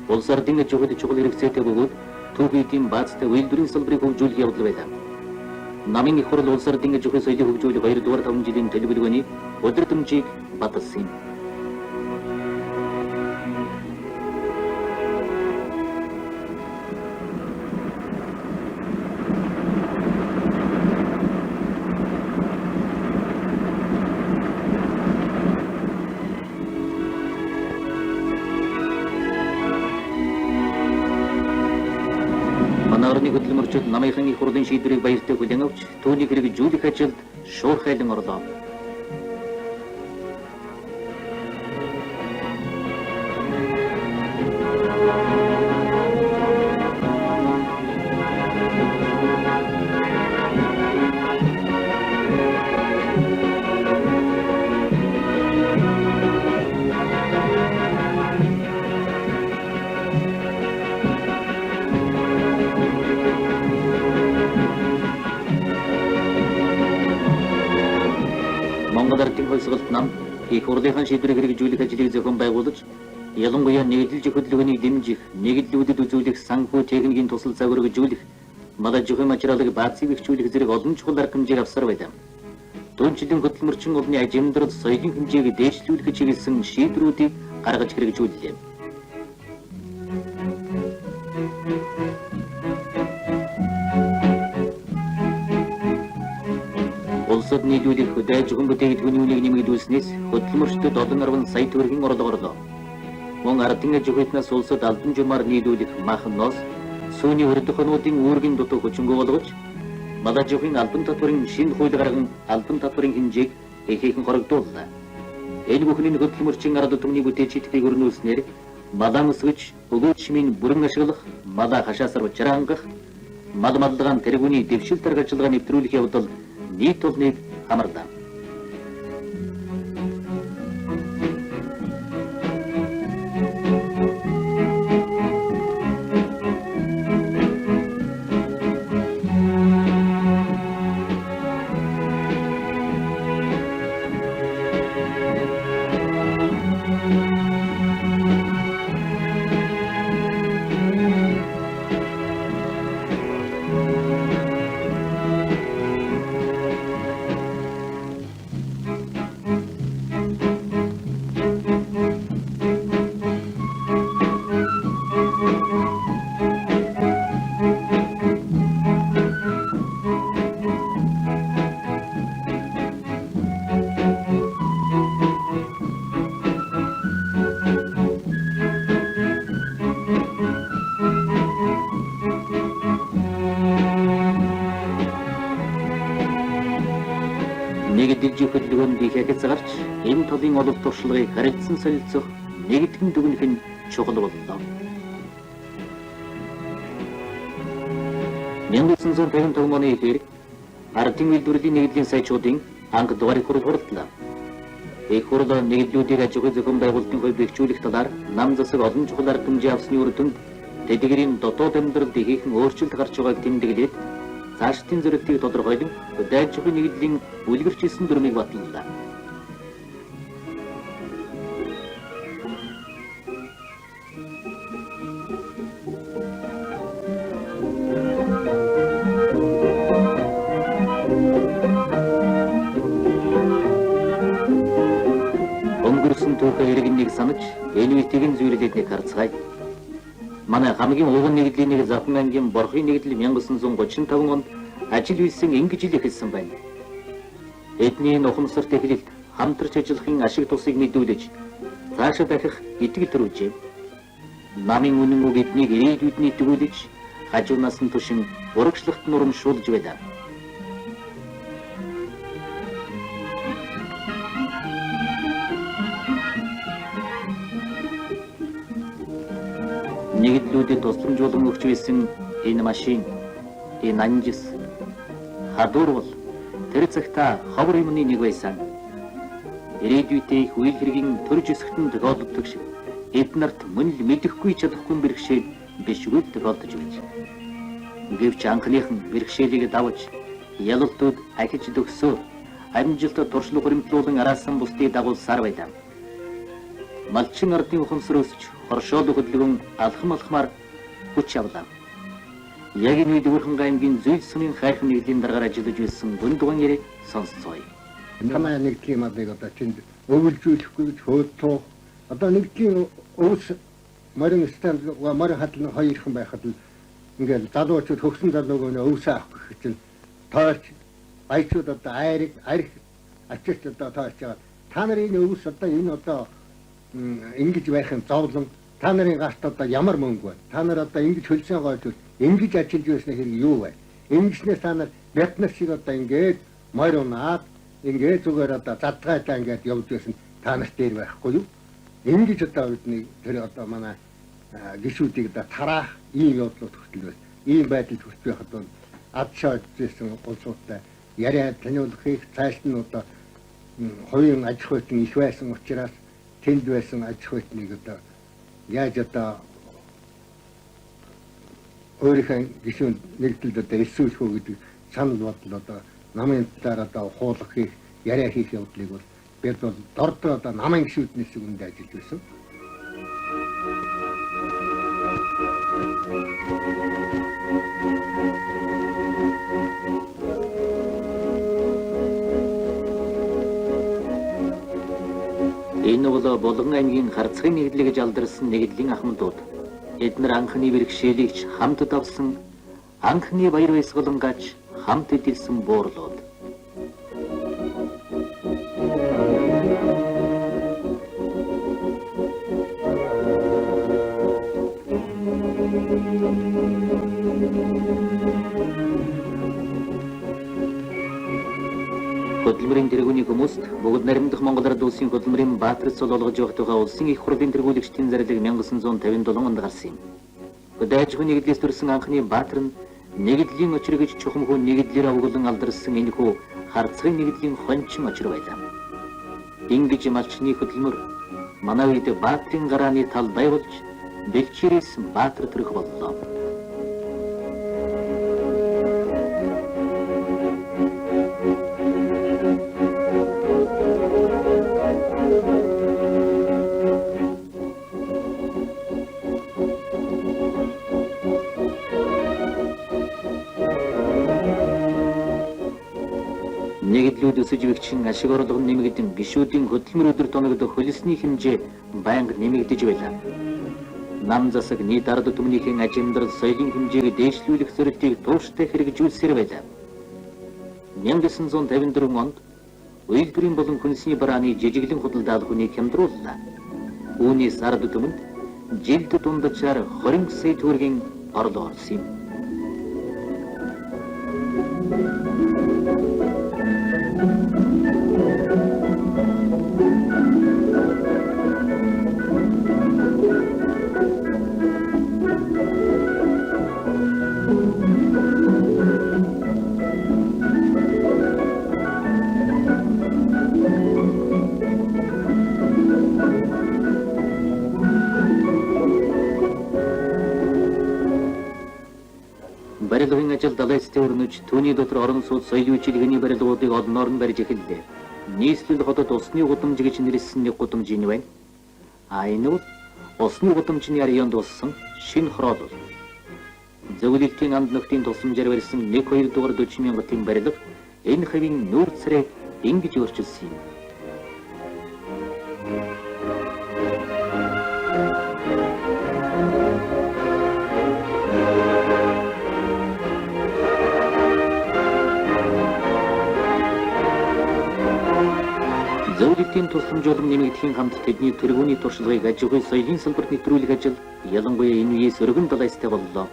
улс ардын аж ахуйд чухал хэрэгцээтэй бөгөөд төв эдийн баазтай үйлдвэрийн салбарыг хөгжүүлэх явдал байлаа. Намын их хурл улс ардын аж ахуйн соёлыг хөгжүүлэх 2 дугаар 5 жилийн төлөвлөгөөний удирдамжийг баталсан юм. Орны хөдөлмөрчид намынхан их хурлын шийдвэрийг баяртай хүлээн авч түүнийг хэрэгжүүлэх ажилд шуурхайлан орлоо. Монгол Ардын Хувьсгалт нам их хурлынхан шийдвэрийг хэрэгжүүлэх ажлыг зохион байгуулж, ялангуяа нэгдэлж хөдөлгөөнийг дэмжих, нэгдлүүдэд үзүүлэх санхүү техникийн тусал цаг өргөжүүлэх, мал аж ахуйн материалыг баазыг ихжүүлэх зэрэг олон чухал арга хэмжээг авсаар байлаа. Түүнчлэн хөдөлмөрчин улны аж амьдрал соёлын хэмжээг дээшлүүлэх чиглэсэн шийдвэрүүдийг гаргаж хэрэгжүүллээ. Улсад нийлүүлэх хөдөө аж ахуйн бүтээгдэхүүний үнийг нэмэгдүүлснээс хөдөлмөрчдөд олон 10 сая төгрөгийн орлого орлоо. Мөн ардын аж ахуйнаас улсад албан журмаар нийлүүлэх махноос сүүний өрдөхөнүүдийн үүргийн дутуу хүчингү болгож, мал аж ахуйн албан татварын шинэ хууль гарган албан татварын хэмжээг ихээхэн хоригдууллаа. Энэ бүхний хөдөлмөрчин ард түмний бүтээчдгийг өрнүүлснээр малаа өсгөж, өгөөж шимийн бүрэн ашиглах, малаа хашаасар учраа хангах, мал маллагаан тэргүүний дэвшил дарга ажиллагаа нэвтрүүлэх явдал нийт олныг хамарлаа. Нэгдэлж хөдөлгөөнд ихээхэд загарч, энэ талын олох туршлагыг харилцан солилцох нэгдгэн дүгнэх нь чухал боллоо. 1955 оны ихэр ардын үйлдвэрлэлийн нэгдлийн сайжруудын анх дугаар их хурл хурлаа. Их хурл нэгдлүүдийг аж ахуй зохион байгуулалтын хувьд бэхжүүлэх талаар нам засаг олон чухал арга хэмжээ авсны үр дүнд тэдгэрийн дотоод амьдралд ихээхэн өөрчлөлт гарч байгааг тэмдэглээд цаашдын зорилтыг тодорхойлон хөдөө аж ахуйн нэгдлийн үлгэрчилсэн дүрмийг баталлаа. Өнгөрсөн түүх иргэннийг санаж, энэ үеийн зүйлүүдийг харцгаая. Манай хамгийн уган нэгдлийн нэг Завхан ангийн Борхын нэгдэл 1935 онд ажил үйлсэн ингэж ил эхэлсэн байна. Эдний нухамсарт эхлэлт хамтарч ажиллахын ашиг тусыг мэдүүлж, цаашаа дахих итгэл төрүүлжээ. намын үнэн үг эднийг ирээдүйдний тгүүлж хажуунаас нь тушин урагшлагт нь урамшуулж байлаа. Нэгдлүүдэд тусламжуулан өгч байсан энэ машин, энэ анжис, хадуурвал тэр цагта ховор юмны нэг байсан. Ирээдүйдээ их үйл хэргийн төрж өсгөтөн тохиолддог шиг эднэрт мөн л мэдэхгүй чадахгүй бэрхшээл бишгүй тохиолдож байж. Гэвч анхныхан бэрхшээлийг давж ялалтууд ахиж төгсөө амжилтад туршлага хөрөмтлүүлэн араасан бусдыг дагуулсаар байлаа. Малчин ардын ухамсарөөсч хоршоол хөдөлгөн алхам-алхмаар хүч авлаа. Яг энэ үед Өрхөн аймгийн зүйл сумын хайрхан нэгдлийн дараагаар ажиллаж байсан гүн дуган яриг сонсцгоё. Танай нэгдлийн мадыг одоо тэнд өвөлжүүлэхгүй гэж хөөдтөө одоо нэгдлийн өвс морин станд морин хатлын хоёрхан байхад л ингээл залуучууд хөгсөн залууг өвсөө авах гэж чинь тоолж баячууд одоо арх ачиж одоо тоолж байгаа. Та нарын өвс одоо энэ одоо ингэж байхын зовлон та нарын гарт одоо ямар мөнгө вэ? Та нар одоо ингэж хөлсөн гоож ингэж ажиллаж байсан хэрэг юу вэ? Ингэснээр та нар Вьетнам шиг одоо ингээд морь унаад ингээд зүгээр одоо задгайдаа ингээд явж байсан та нарт дээр байхгүй юу? Ингэж одоо бидний тэр одоо манай гişүүдийг одоо тараах ийм явдлууд хүртэл байна. Ийм байдалд хүрч байхад бол ад шааж байсан улсуудтай яриа таниулахыг цааш нь одоо хувийн аж ахуйн их байсан учраас тэнд байсан аж ахуйныг одоо яаж одоо өөрийнхөө гişүүнд нэгдэлд одоо эсвэлхөө гэдэг санал бодол одоо намын талаар одоо хуулах хийх яриа хийх явдлыг бол бид бол дордоо одоо намын гişүүднээс үүнд ажиллаж байсан. Энэ бол Булган аймгийн Харцгийн нэгдлэг гэж алдарсан нэгдлийн ахмадууд. Эднэр анхны бэрхшээлийг хамт давсан анхны баяр баясгалангач хамт эдэлсэн буурлууд. Хөдөлмөрийн тэргүүний хүмүүст бүгд наримдах Монгол Ард улсын хөдөлмөрийн баатарц олгож явахдаа улсын их хурлын тэргүүлэгчдийн зарлиг 1957 онд гарсан юм. Хөдөөж хүний нэгдлээс төрсэн анхны баатар нь нэгдлийн очир гэж чухам хүн нэгдлэр авгалан алдарсан энэ хүү Харцгийн нэгдлийн хончин очир байлаа. Ингэж малчны хөдөлмөр манай үед баатрын гарааны тал байвалж бэлчээрээс баатар төрөх боллоо. Нэгдлүүд өсөж бэгчин ашиг орлого нэмэгдэн гишүүдийн хөдөлмөр өдөр тоногдох хөлсний хэмжээ байнга нэмэгдэж байлаа. Нам засаг нийт ард түмнийхэн аж амьдрал соёлын хэмжээг дээшлүүлэх зорилтыг тууштай хэрэгжүүлсээр байлаа. 1954 онд үйлдвэрийн болон хүнсний барааны жижиглэн худалдаалах хүнийг хямдрууллаа. Үүнээс ард түмэнд жилд дундачаар 20 сая төгрөгийн орлого орсон юм. Барилгын ажил далайстай өрнөж түүний дотор орон сууц соёлын үйлчилгээний барилгуудыг олноор нь барьж эхэллээ. Нийслэл хотод усны гудамж гэж нэрлэсэн нэг гудамж энэ байна. Энэ бол усны гудамжны районд болсон шинэ хроол бол. Зөвлөлтийн анд нөхдийн тусламжаар барьсан 1-2 дугаар 40 мянгатын барилга энэ хавийн нүүр царайг ингэж өөрчилсөн юм. Зөвлөлтийн тусламж жолом нэмэгдэхийн хамт тэдний тэргүүний туршлагыг аж ахуй соёлын салбарт нэвтрүүлэх ажил ялангуяа энэ үеэс өргөн далайстай боллоо.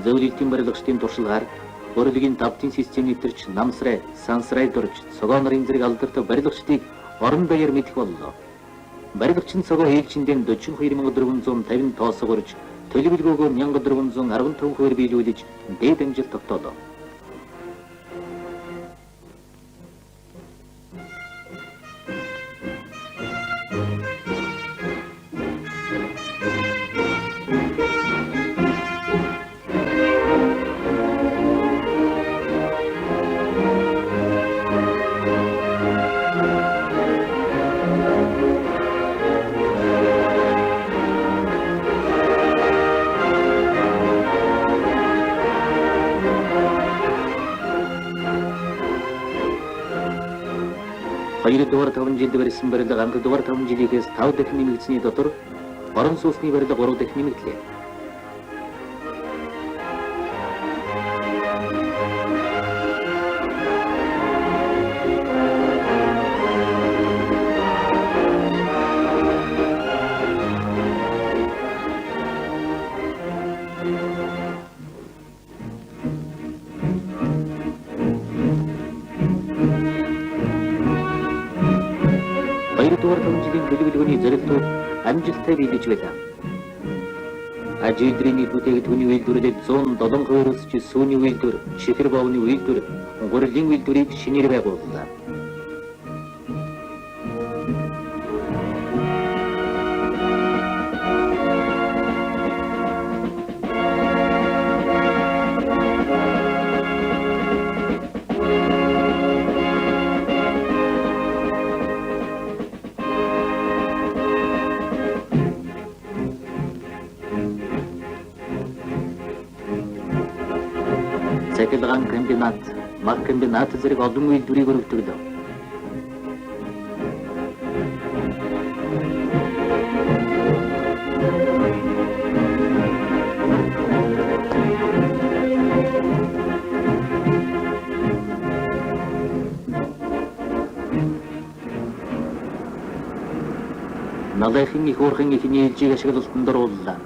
Зөвлөлтийн барилгачдын туршлагаар Урлагийн давтын систем нэвтэрч намсрай, сансрай дурж, цогоо нарын зэрэг алдартай барилгачдыг орон даяар мэдэх боллоо. Барилгачин цогоо ээлжиндээ 42450 тоосог урж, төлөвлөгөөгөө 1415 хувиар биелүүлж, дээд амжилт тогтоолоо. Хоёрдугаар 5 жилд барьсан барилга анхдугаар 5 жилийнхээс 5 дахин нэмэгдсэний дотор орон сууцны барилга 3 дахин нэмэгдлээ. Хоёрдугаар 5 жилийн төлөвлөгөөний зорилтууд амжилттай биелэж байлаа. Ажидрийн бүтээгдэхүүн түүний үйлдвэрлэлд 107% өсч сүүний үйлдвэр, шифер боовны үйлдвэр, гурилын үйлдвэрийг шинээр байгууллаа. Цахилгаан комбинат, мах комбинат зэрэг олон үйлдвэрийг өргөдөглөө. Налайхын их уурхын ихний ээлжийг ашиглалтанд орууллаа.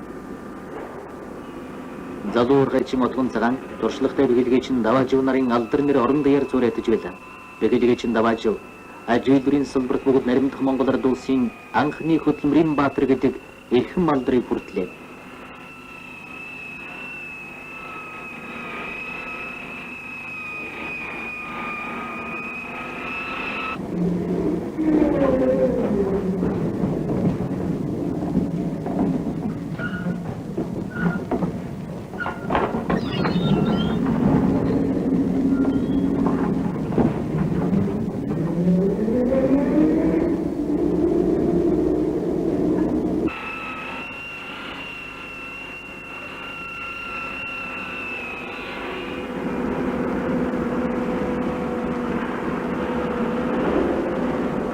Залуур гарчин отгон цагаан туршлагатай бэхэлгээчин даваажив нарын алдар нэр орон даяар зуурайтаж байлаа. Бэхэлгээчин даваажив аж үйлдвэрийн салбарт бүгд наримдах Монгол Ард улсын анхны хөдөлмөрийн баатар гэдэг эрхэм алдрыг хүртлээ.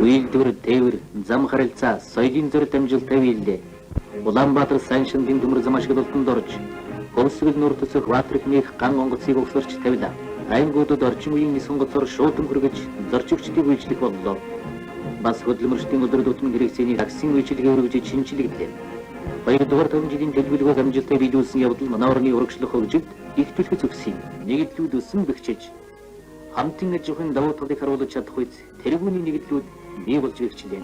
Үйлдвэр, тээвэр, зам харилцаа, соёлын зөрд амжилттай биеллээ. Улаанбаатар сайн шинжийн төмөр зам ашиглалтанд орж, хөвсгөл нур төсөх Баатарх нэх ган онгоцыг өгсөрч тавилаа. Аймагуудад орчин үеийн нис онгоцоор шуудан хүргэж, зорчигчдыг үйлчлэх боллоо. Бас хөдөлмөрчдийн өдөр тутмын хэрэгцээний таксын үйлчилгээ өргөж шинжилгэлээ. Хоёрдугаар 5 жилийн төлөвлөгөөг амжилттай биелүүлсэн явдал манай орны урагшлах хөгжилд их түлхэц өгсөн. Нэгдлүүд өсөн бэхжиж, хамтын аж ахуйн давуу талыг харуулж чадах үед тэргүүний нэгдлүүд бий болж ирчихлээ.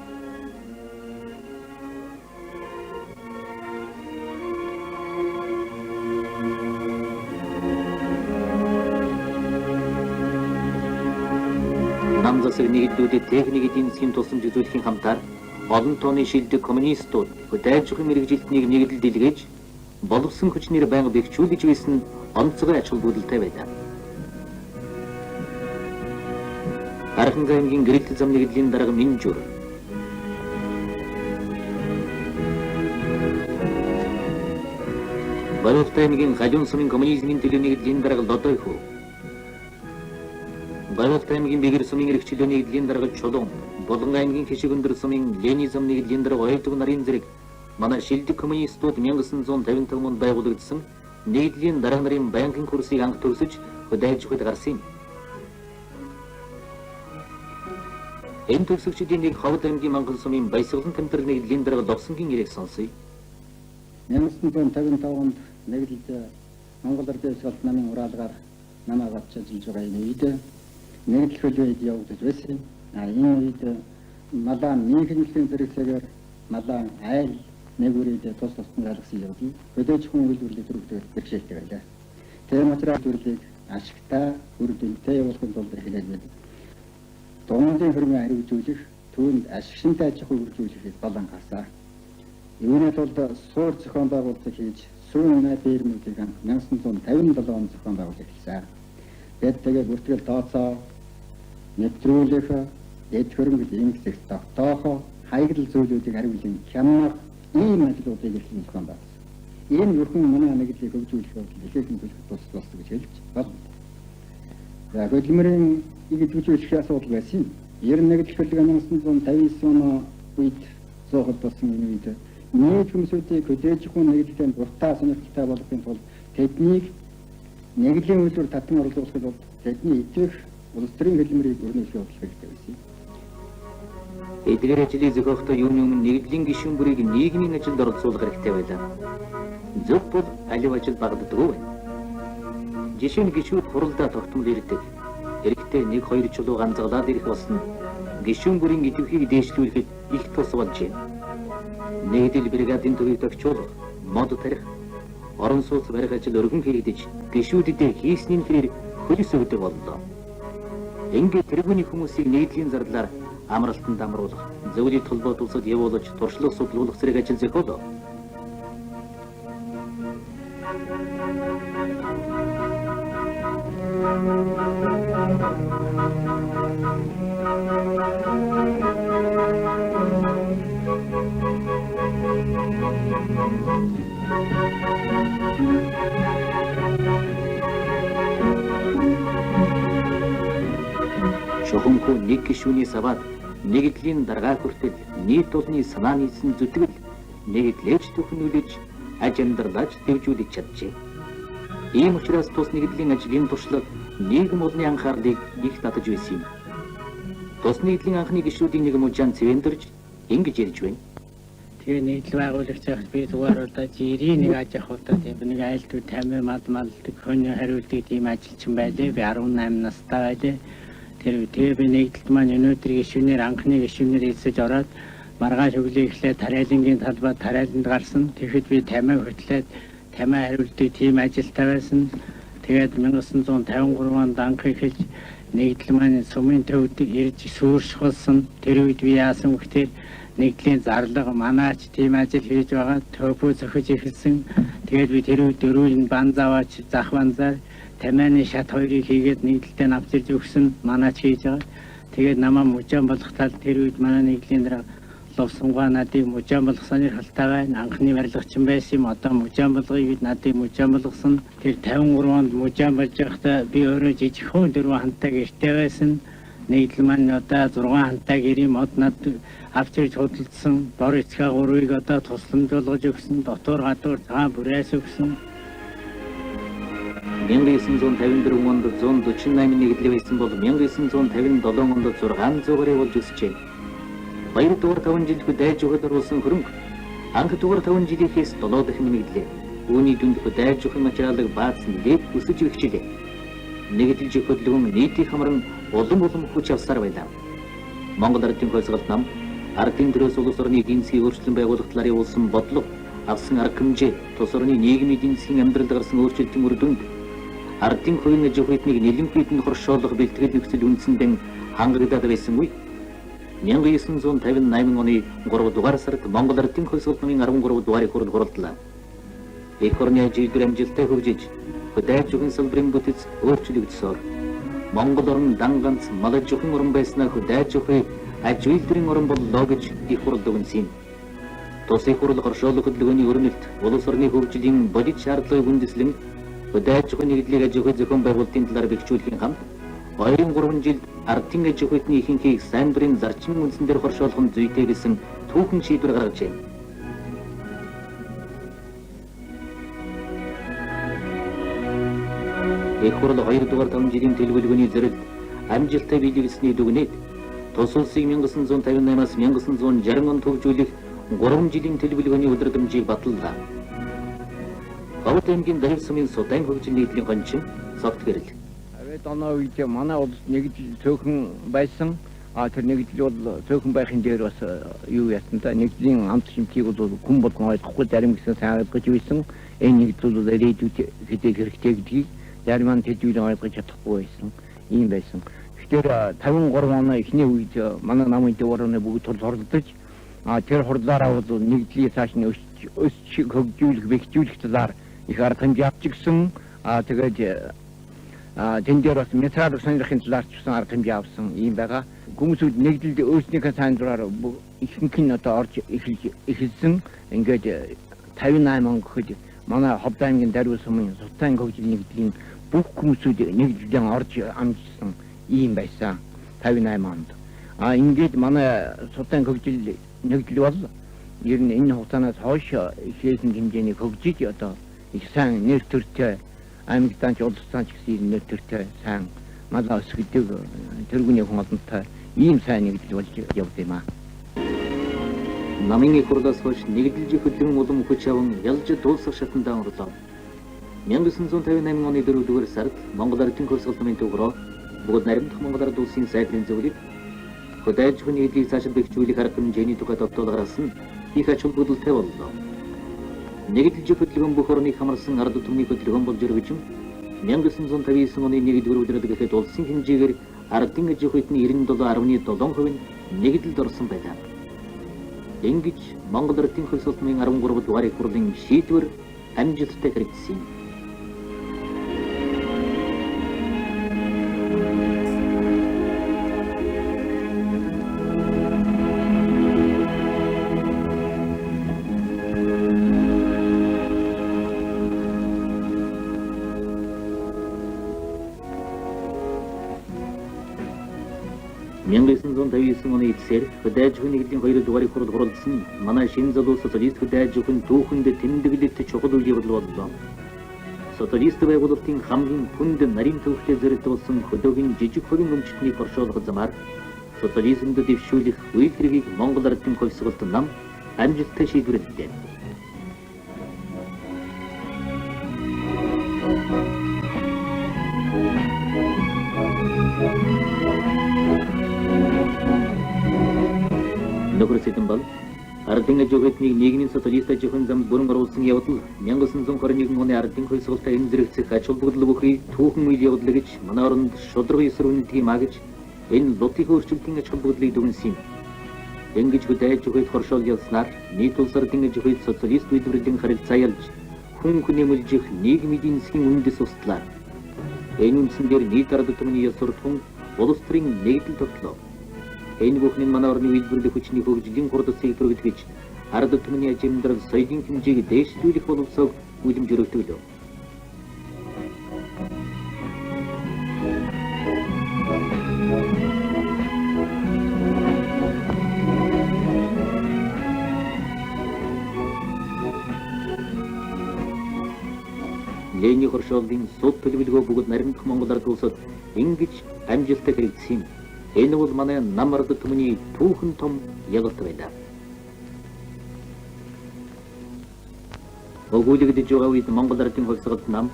Нам засаг нэгдлүүдэд техник эдийн засгийн тусламж үзүүлэхийн хамтаар олон тооны шилдэг коммунистууд хөдөө аж ахуйн мэргэжилтнийг нэгдэл дэлгээж боловсон хүчнэр байнга бэхжүүлж байсан онцгой ач холбогдолтой байлаа. Архангай аймгийн гэрэлт зам нэгдлийн дарга Минжур. Балууртай аймгийн Галиун сумын коммунизмын төлөө нэгдлийн дарга Лодойху. Балууртай аймгийн Бэгэр сумын эрхчлөө нэгдлийн дарга Чулуун. Булган аймгийн Хишиг өндөр сумын Лени зам нэгдлийн дарга Оёлдог нарын зэрэг манай шилдэг коммунистууд 1955 онд байгуулагдсан нэгдлийн дарга нарын байнгын курсыг анх төгсөж хөдөө аж ахуйд гарсан юм. Энэ төгсөгчдийн нэг Ховд аймгийн Манган сумын Баясгалан тэмдэг нэгдлийн дарга Ловсонгийн ирэх сонсъё. 1955 онд нэглэлд Монгол Ардын Баясгалт намын ураалгаар намайг авч ажиллаж байгаа энэ үед нэгдэл хөлбөйд явагдаж байсан. Энэ үед малаан нийгэмлэлийн зэрэгцээгээр малаан айл нэгүрээд тус тусдан гаргасан явдал хөдөөж хүн үйлдвэрлэлийг төрөвдөж бэрхшээлтэй байлаа. Тийм учраас үйлдвэрлэлийг ашигтай үрдөнтэй явуулахын тулд хэлээд байдаг. Дундын хөрмийн хариуцуулах түүнд ашигшинтай аж ахуй үржүүлэхэд болон гарсан. Үүний тулд суур зохион байгуулалт хийж сүүн найд фермүүдийг 1957 онд зохион байгуулж эхэлсэн. Тэгээд бүртгэл тооцоо нэвтрүүлэх эд хөрөнгөд ингэсэх тогтоохоо хаягдл зүйлүүдийг хариулсан хямнах ийм ажлуудыг эхлэн зохион байгуулсан. Энэ өрхөн манай нэгдлийг хөгжүүлэх явдал ихээхэн төлөх тус болсон гэж хэлж байна. За хөдөлмөрийн идэвхжүүлэх асуудал байсан. 91 хөлөг 1959 оны үед зоохот болсон энэ үед нийт хүмүүсүүдийг хөдөөж хүн нэгдлийн дуртай сонирхолтой болгохын тулд тэднийг нэгдлийн үйлдвэр татан оруулахын тулд тэдний итгэх улс төрийн хөдөлмөрийг өрнүүлэх явдал хэрэгтэй байсан. Эдгээр ажлыг зохиохдоо юуны өмнө нэгдлийн гишүүн бүрийг нийгмийн ажилд оролцуулах хэрэгтэй байлаа. Зөв бол алив ажил багтдаг байна. Жишээ нь гишүүд хуралдаа тогтмол ирдэг. Хэрэгтэй 1-2 чулуу ганцаглаад ирэх болсон гишүүн бүрийн идэвхийг дээшлүүлэхэд их тус болж байна. Нэгдэл бригадын төвийг төгчүүлэх, мод тарих, орон сууц барих ажил өргөн хийгдэж гишүүдэд хийсний хэрэг хөлс өгдөг боллоо. Ингээд тэргүүний хүмүүсийг нэгдлийн зарлаар амралтанд амруулах, зөвлөлт холбоот улсад явуулж туршлага судлуулах зэрэг ажил зохиолоо. Шохонхоо нэг гишүүний саваад нэгдлийн даргаа хүртэл нийт олны санаа нийцэн зүтгэл нэгдлээж төхнүүлж аж амьдралаж дэвжүүлж чаджээ. Ийм учраас тус нэгдлийн ажлын туршлага нийгэм олны анхаарлыг их татаж байсан юм. Тус нэгдлийн анхны гишүүдийн нэг мужаан цэвэндэрж ингэж ярьж байна. Тэгээ нэгдэл байгуулагч захт би зүгээр удаа жирийн нэг аж ахуйтай тийм нэг айлтгүй тамир малдаг хөний хариулдаг тийм ажилчин байлээ. Би 18 настай байлээ. Тэгээ би нэгдэлд маань өнөөдөр гишүүнээр анхны гишүүнээр эсэж ороод маргааш өглөө эхлээд тариалангийн талбай тариаланд гарсан. Тэгэхэд би тамиа хөтлээд тамиа хариулдаг тийм ажилтай байсан. Тэгээд 1953 онд анх эхэлж нэгдэл маань сумын төвд ирж сүршүүлсэн. Тэр үед би яасан гэхээр нэгдлийн зарлага манаач тийм ажил хийж байгаа төвөө зохиж эхэлсэн. Тэгээд би тэр үед дөрвөн бан заваач зах банзаар тамианы шат хоёрыг хийгээд нэгдэлтэй навчирж өгсөн манаач хийж байгаа. Тэгээд намаа мужаан болох тал тэр үед манай нэгдлийн дараа Ловсонгоо надыг мужаан болох сонирхолтой байна. Анхны барилгачин байсан юм. Одоо мужаан болгоё надыг мужаан болгосон. Тэр 53 онд мужаан болж байхдаа би өөрөө жижигхэн 4 хантай гэртэй байсан. Нэгдэл маань одоо 6 хантай гэрийн мод над авчирч худалдсан. Бор эцгээ 3-ыг одоо тусламж болгож өгсөн. Дотор гадуур цагаан бүрээс өгсөн. 1954 онд 148 нэгдэл байсан бол 1957 онд 600-аар болж өсчээ. 2 дугаар 5 жил хөдөөж өгöd оруулсан хөрөнгө анх дугаар 5 жилийнхээс 7 дахин нэмэгдлээ. Үүний дүнд хөдөөж өгөх материалыг баасан дэд өсөж өгчлээ. Нэгдэлж хөдөлгөөн нийтийн хамран улам хүч авсаар байлаа. Монгол Ардын Баясгалт нам ардын төрөөс улс орны эдийн засгийн өөрчлөлт байгуулах талаар явуулсан бодлого, авсан арга хэмжээ, тус орны нийгмийн эдийн засгийн амьдралд гарсан өөрчлөлтийн үр дүнд ардын хувийн аж ахуйныг нэлэмжлэлд нь хоршоолох бэлтгэл нөхцөл үндсэндээ хангагдаад байсан үе. 1958 оны 3 дугаар сард Монгол Ардын Баясгалт намын 13 дугаарыг хурлаа. Их орны ажил амжилттай хөгжиж, хөдөөж өгөн салбарын бүтэц өөрчлөгдсөөр Монгол орн дан ганц мал аж ахуйн орн байснаа хөдөөж өгөх аж үйлдвэрийн орн боллоо гэж их хурл өгсөн. Тус их хурл хоршоолох хөдөлгөөний өрнөлт, улс орны хөгжлийн бодит шаардлагыг үндэслэн хөдөөж өгөх нэгдлийг аж ахуй зохион байгуулалтын талаар бэхжүүлэхийн хамт 2-3 жилд ардын аж ахуйн ихэнхийг сайн дурын зарчмын үндсэн дээр хоршоолох нь зүйтэй гэсэн түүхэн шийдвэр гаргажээ. Их хурл 2 дугаар 5 жилийн төлөвлөгөөний зэрэг амжилттай биелүүлсэний дүгнээд Тус улсыг 1958-аас 1960 он төвжүүлэх 3 жилийн төлөвлөгөөний өдрөмжийг баталлаа. Ховд аймгийн Дahir сумын Судан хөгжил нийтлийн гончин Цогт гэрэл. 90-ад оны үед манай улс нэгдэл цөөхөн байсан. Тэр нэгдэл бол цөөхөн байхын дээр бас юу яасан та нэгдлийн амт шимтгийг бол хүн болгон ойлгохгүй зарим гэсэн сайн ойлгож байсан. Энэ нэгдэл бол ирээдүйд хэдэг хэрэгтэй гэдгийг зарим нь тэдүүл ойлгож чадахгүй байсан. Ийм байсан. Тэгэхээр 53 оны эхний үед манай намын дэвраны бүгд тул хорлодож тэр хурлаараа бол нэгдлийг цааш нь өсч хөгжүүлэх, бэхжүүлэх талаар их арга хэмжээ авч гисэн. Тэгээд тэн дээр бас метраар сонирхын талаар ч гэсэн арга хэмжээ авсан юм байгаа. Хүмүүсүүд нэгдэлд өөрснийхөө сайн дураар ихэнх нь одоо орж эхэлсэн. Ингээд 58 он гэхэд манай Ховд аймгийн Dahir сумын Судан хөгжил нэгдлийн бүх хүмүүсүүд нэгдэлдээ орж амжсан ийм байсан 58 онд. Ингээд манай Судан хөгжил нэгдэл бол ер нь энэ хугацаанаас хойш ихээсэн хэмжээний хөгжиж одоо их сайн нэр төртэй аймагтан ч улстай ч гэсэн нэр төртэй сайн малаа өсгөдөг тэргүүний хүн олонтой ийм сайн нэгдэл болж явд юм аа. Намын их хурлаас хойш нэгдэлж хөдөлгөн улам хүч аван ялж дуусах шатндаа орлоо. 1958 оны 4-р сард Монгол Ардын хөрсгөл намын төврөө бүгд наримдах Монгол Ард улсын сайдын зөвлөлд хөдөөж хүний эдлийг цаашид бэхжүүлэх арга хэмжээний тухай тогтоол гаргасан их ач холбогдолтой боллоо. Нэгдэлж хөдөлгөөн бүх орныг хамарсан ард түмний хөдөлгөөн болж өргөжин 1959 оны 1-р өдрөд гэхэд улсын хэмжээгээр ардын аж ахуйн 97.7% нь нэгдэлд орсон байлаа. Ингэж Монгол Ардын хөрсгөл намын 13 дугаар их хурлын шийдвэр амжилттай хэрэгжсэн юм. оны эцсээр хөдөөж хүн нэгдлийн 2 дугаар их хурал хуралдсан манай шинэ залуу социалист хөдөөж хүн түүхэнд тэмдэглэлт чухал үйл явдал боллоо. Социалист байгуулалтын хамгийн хүнд нарийн төвхтэй зэрэгтэй болсон хөдөөгийн жижиг хувийн өмчтнийг оршуулах замаар социализмд дэвшүүлэх үйл хэргийг Монгол Ардын хөлсгөлт нам амжилттай шийдвэрлэв. Нөхөр Сэдэнбал ардын аж ахуйн нийгмийн социалист аж ахуйн замд бүрэн оруулсан явдал 1921 оны ардын хөлсгөлтэй энэ зэрэгцэх ач холбогдол бүхий түүхэн үйл явдал гэж манай оронд шудраг эсрүүнэлтийг магж энэ лотын өөрчлөлтийн ач холбогдлыг дүгнсэн юм. Ингэж хөдөөж ахуйд хоршоол явснаар нийт улс ардын аж ахуйд социалист үйлдвэрлэлийн харилцаа ялж хүн хүнэмэлжих нийгмийн эдийн засгийн үндэс услаа. Энэ үндсэндээр нийт ард түмний ёс суртахуун улс төрийн нэгдэл тогтлоо. Энэ бүхний манай орны үйлдвэрлэх хүчний хөгжлийн хурдсыг бүрдгэж ард түмний ажимдрал соёлын хэмжээг дээшлүүлэх боловсрол үлэмж өргөдөг. Лений хоршоолын суд төлөвлөгөө бүгд наримдах Монгол ард улсад ингэж амжилттай хэрэгжсэн юм. Энэ бол манай нам ард түмний түүхэн том ялалт байлаа. Өгүүлэгдэж байгаа үед Монгол ардын хөлсгөлт нам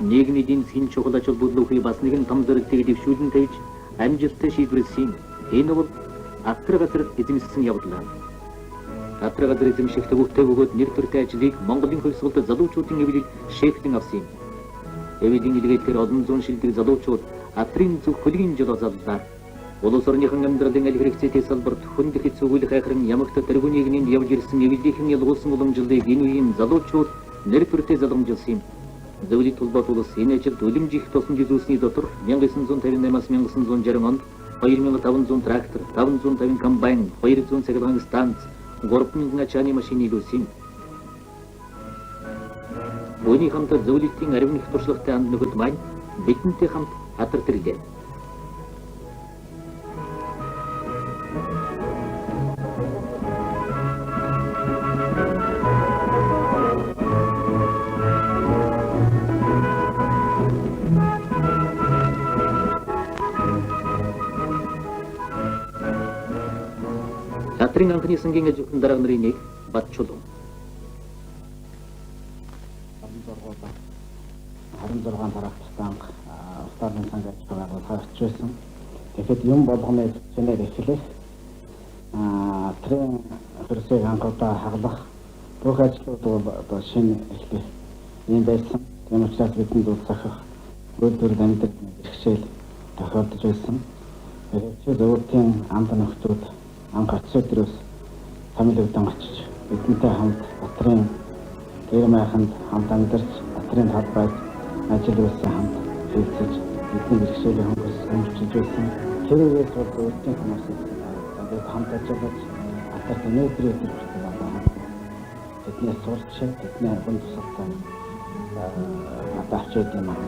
нийгмийн эдийн засгийн чухал ач холбогдлыг бас нэгэн том зэрэгтэйг дэвшүүлэн тавьж амжилттай шийдвэрлсэн. Энэ бол Атар газар эзэмшсэн явдал. Атар газар эзэмших төвөгтэй бөгөөд нэр төртэй ажлыг Монголын хөлсгөлт залуучуудын эвлэл шийдэн авсан юм. Эвлийн илгээдгээр олон зуун шилдэг залуучууд Атрын зөв хөлгийн жолоо заллаа. Улс орныхан амьдралын аль хэрэгцээтэй салбарт хүнд хэцүү үйл хайхран ямагт тэргүүний нэгний явж ирсэн эвлийнхэн ялгуулсан уламжлалыг энэ үеийн залуучууд нэр төртэй залгамжилсан юм. Зөвлөлт толгойд улс энэ ажилд үлэмжих тусламж үзүүлсний дотор 1958-аас 1960 онд 2500 трактор, 550 комбайн, 200 цахилгаан станц, 3000 ачааны машин нийлүүлсэн. Үүний хамт зөвлөлтийн аривных туршлагатай анд нөхөд маань бидэнтэй хамт Атар тэрлээ. Атрын анхны сангийн зөвхөн дарга нарын нэг Батчулан. 26 тарахтан устдын санг ажиллагааг харж байсан. Тэгэхэд юм болгоны зэнээр эхлэх атрын хэрэгцээг хангалттай хаглах бүх ажлууд бол одоо шинэ эхлэх юм байсан. Тийм учраас бидэнд бол сахих өөрөөр амьдрэх бэрхшээл тохиолдож байсан. Тэгэхээр зөвхөн амт нөхцүүд анх очсон дөрөс хамилэгдэн очиж бидэнтэй хамт атрын гэр майханд хамт амьдарч атрын талбайд ажил үйлсэн хамт хэлцэж бидний бэрхшээлийн хөнгөс хэмжиж байсан. Тэрээс бол өөртөө хүмүүстэй хамт ажиллаж атарт өнөөдрийн тэдний сурч тэдний гон тусалсан атарч юм аа.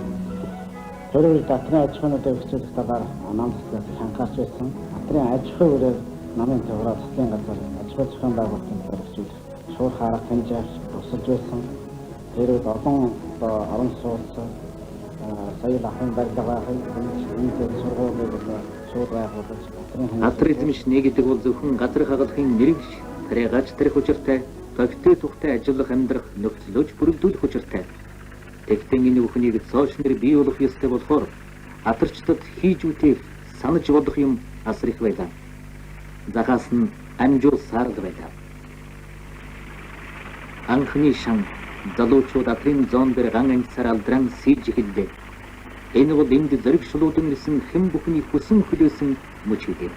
Тэрээр татрын аж ахуйнуудыг өсгөх талаар намтлагаас хангаж байсан. Татрын аж ахуй үрээр намын төврөө засгийн газар аж ахуй зохион байгуулалтын хэрэгжүүлэх шуурх арга хэмжээ тусалж байсан. Тэрээр олон орон сууц соёл ахуйн барилгын энэ сургуулийг шууд байгуулж Атризмшний гэдэг бол зөвхөн газар хагалахын нэрвш тариагач тарих учиртай, тогттой тухтай ажиллах амьдрах нөхцөлөж бүрэлдүүлэх учиртай. Тэгтэн энэ бүхнийг цоочнэр бий болох ёстой болохоор атарчдад хийж үтэх санаж бодох юм асар их байлаа. Захаас нь амжуул саарл байлаа. Анхны шан залуучууд атрын зоон дээр ган анцаар алдран сийж эхэллээ. Энэ бол энд зэрэг шулуудан нисэн хэн бүхний хүсэн хөлөөсөн мөч гэдэг.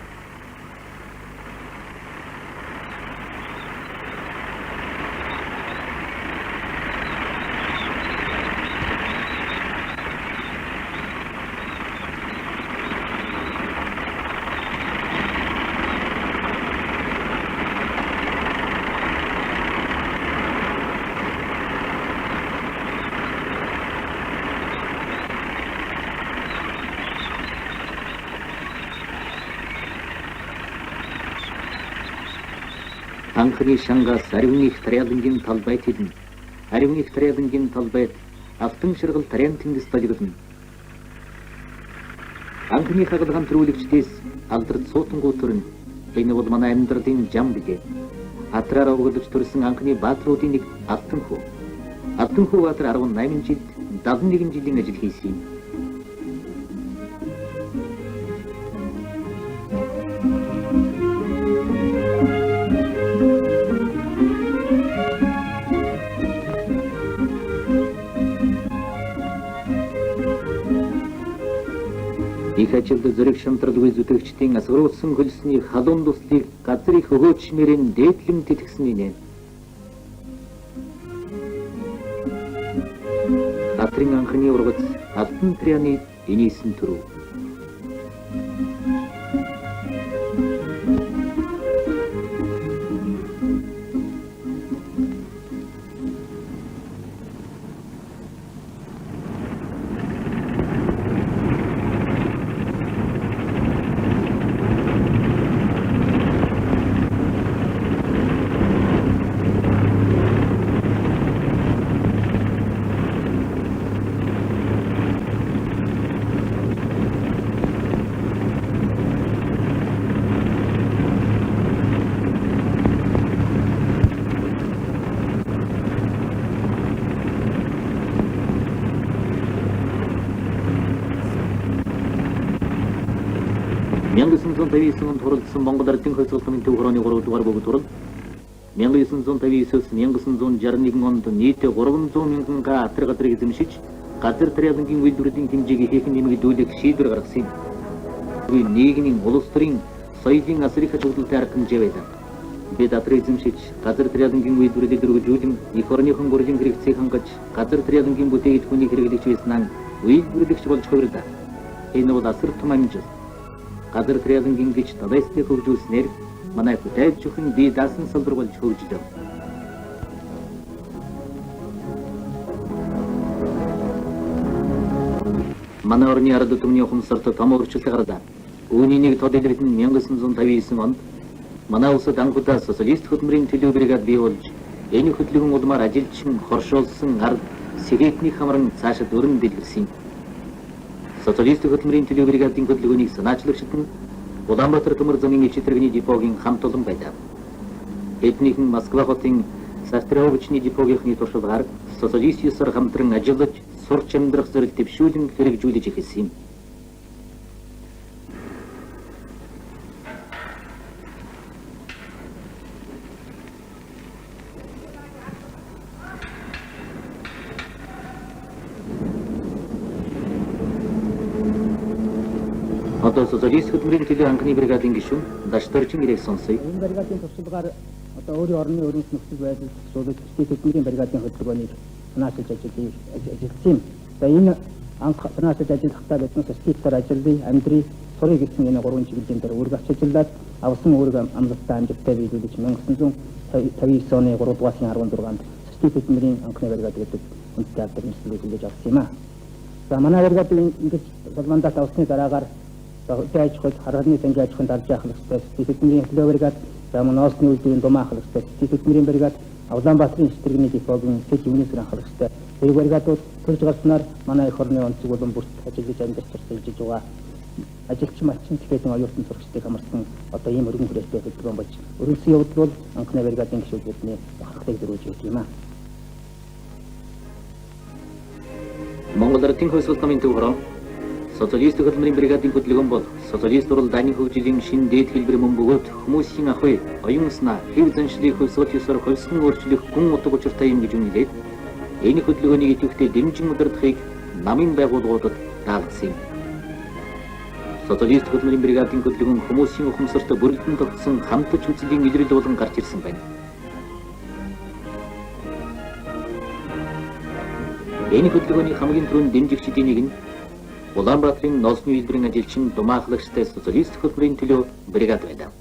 Анхны шангаас аривны их тариалангийн талбайд хідэн. Аривны их тариалангийн талбайд автан ширгал тариан тэнгис талигдана. Анхны хагалгаан төрүүлэгчдээс алдарт суутангуу төрн. Энэ бол манай амьдралын жам бигэ. Атраар өгөлдөж төрсэн анхны баатруудын нэг Алтан хүү. Алтан хүү баатар 18 жилд 71 жилийн ажил хийсэн юм. Их ажилд зэрэг шамтралгүй зүтгэгчдийн асгаруулсан хөлсний халуун дуслыг газар их өгөөчмөрийн дээдлэн тэтгэсэн нэ. Атрын анхны ургац алтан тряны инээсэн төрөв. Мянгасын туралдсан Монгол Ардын хөлсөлтөмийн төв хорооны 3 дугаар бөгөөд турал 1959-1961 онд нийт 300 мянганга атар газрыг эзэмшиж газар тариалангийн үйлдвэрлэлийн хэмжээг ихээхэн нэмэгдүүлэх шийдвэр гаргасан юм. Нийгмийн улс төрийн соёлын асар их хөгжүүлэлтээр хэмжээ байлаа. Бид атрыг эзэмшиж газар тариалангийн үйлдвэрлэлийг дөрвөлжүүлэн их орныхон гурван хэрэгцээг хангаж газар тариалангийн бүтээгдэхүүнийг хэрэглэж байсан үйлдвэрлэгч болж хувирдаа. Энэ бол асар том амжилт. Газар тариалангийн гэж далайсны хөгжүүлснээр манай бүтээгч өхөн бие даасан салбар болж хөгжлөө. Манай орны ард түмний ухамсарт том өөрчлөлт гардаа. Үүний нэг тод илэрсэн 1959 онд манай улсад анхудаа социалист хөтөлмөрийн төлөв бригад бий болж энэ хөтөлбөрийн улмаар ажилчин хоршуулсан ард сэгээтний хамран цаашаа дөрөн дэлгэрсэн. Социалист хөтөлмөрийн төлөв бригадын хөтөлбөрийг санаачлагчид нь Улаанбаатар төмөр замын ичи тэрэгний депогийн хамт олон байлаа. Эднийхэн Москва хотын Састряовичны депогийнхны туршлагаар социалистисаар хамтран ажиллаж сурч амьдрах зорилт дэвшүүлэн хэрэгжүүлж эхэлсэн юм. Одоо социалист хөтөлбөрийн төлөө анхны бригадын гишүүн Дашторчин ирэх сонсъё. Энэ бригадын туршлагаар одоо өөрийн орны өрнөс нөхцөл байдал зөвлөлт хөтөлбөрийн бригадын хөтөлбөрийг санаачилж ажилласан юм. За энэ анх санаачилж ажиллахдаа бид нар статистикээр ажиллая, амьдрий, сурыг гэсэн энэ гурван чиглэлийн дээр үүрэг авч ажиллаад авсан үүрэг амлалтаа амжилттай биелүүлж 1959 оны 3 дугаар сарын 16-нд статистик хөтөлбөрийн анхны бригад гэдэг үндэсний албан нислэгийг хүлээж авсан юм а. За манай бригад ингэж мандат авсны дараагаар байж хөл харганы сангийн аж ахуйн дарж яхах хэрэгтэй. Тэдний төлөө бригад, за Моносны үйлдвэрийн Думаах хэрэгтэй. Тэдний бригад Улаанбаатарын стратегийн депогийн тэд юунесээр анхаарах хэрэгтэй. Тэр бригадууд төрж гарснаар манай их орны онцлог болон бүрт ажиллаж амьдарч ирж байгаа. Ажилч малчин цэгийн оюутан сурагчдыг хамарсан одоо ийм өргөн хүрээлтэй хөтөлбөр болж өрнөсөн явдал бол анхны бригадын гишүүдний бахархлыг дөрвөж өгч юм а. Монгол Ардын хойсолт намын төвхөрөө социалист хөтөлбөрийн бригадын хөдөлгөөн бол социалист урал дайны хөгжлийн шин дээд хэлбэр мөн бөгөөд хүмүүсийн ахуй, оюун санаа, хэв заншлыг хөлсөөлт ёсоор хөлсөн өөрчлөх гүн утга учиртай юм гэж үнэлээд энэ хөдөлгөөнийг идэвхтэй дэмжин удирдахыг намын байгууллагуудад даалгасан юм. Социалист хөтөлбөрийн бригадын хөдөлгөөн хүмүүсийн ухамсарт бүрэлдэн тогтсон хамтж үзлийн илрэл болон гарч ирсэн байна. Энэ хөдөлгөөний хамгийн түрүүнд дэмжигчдийн нэг нь Улаанбаатарын Ноосны үйлдвэрийн ажилчин Думаахлагчтай социалист хөтөлбөрийн төлөө бригад байдаг.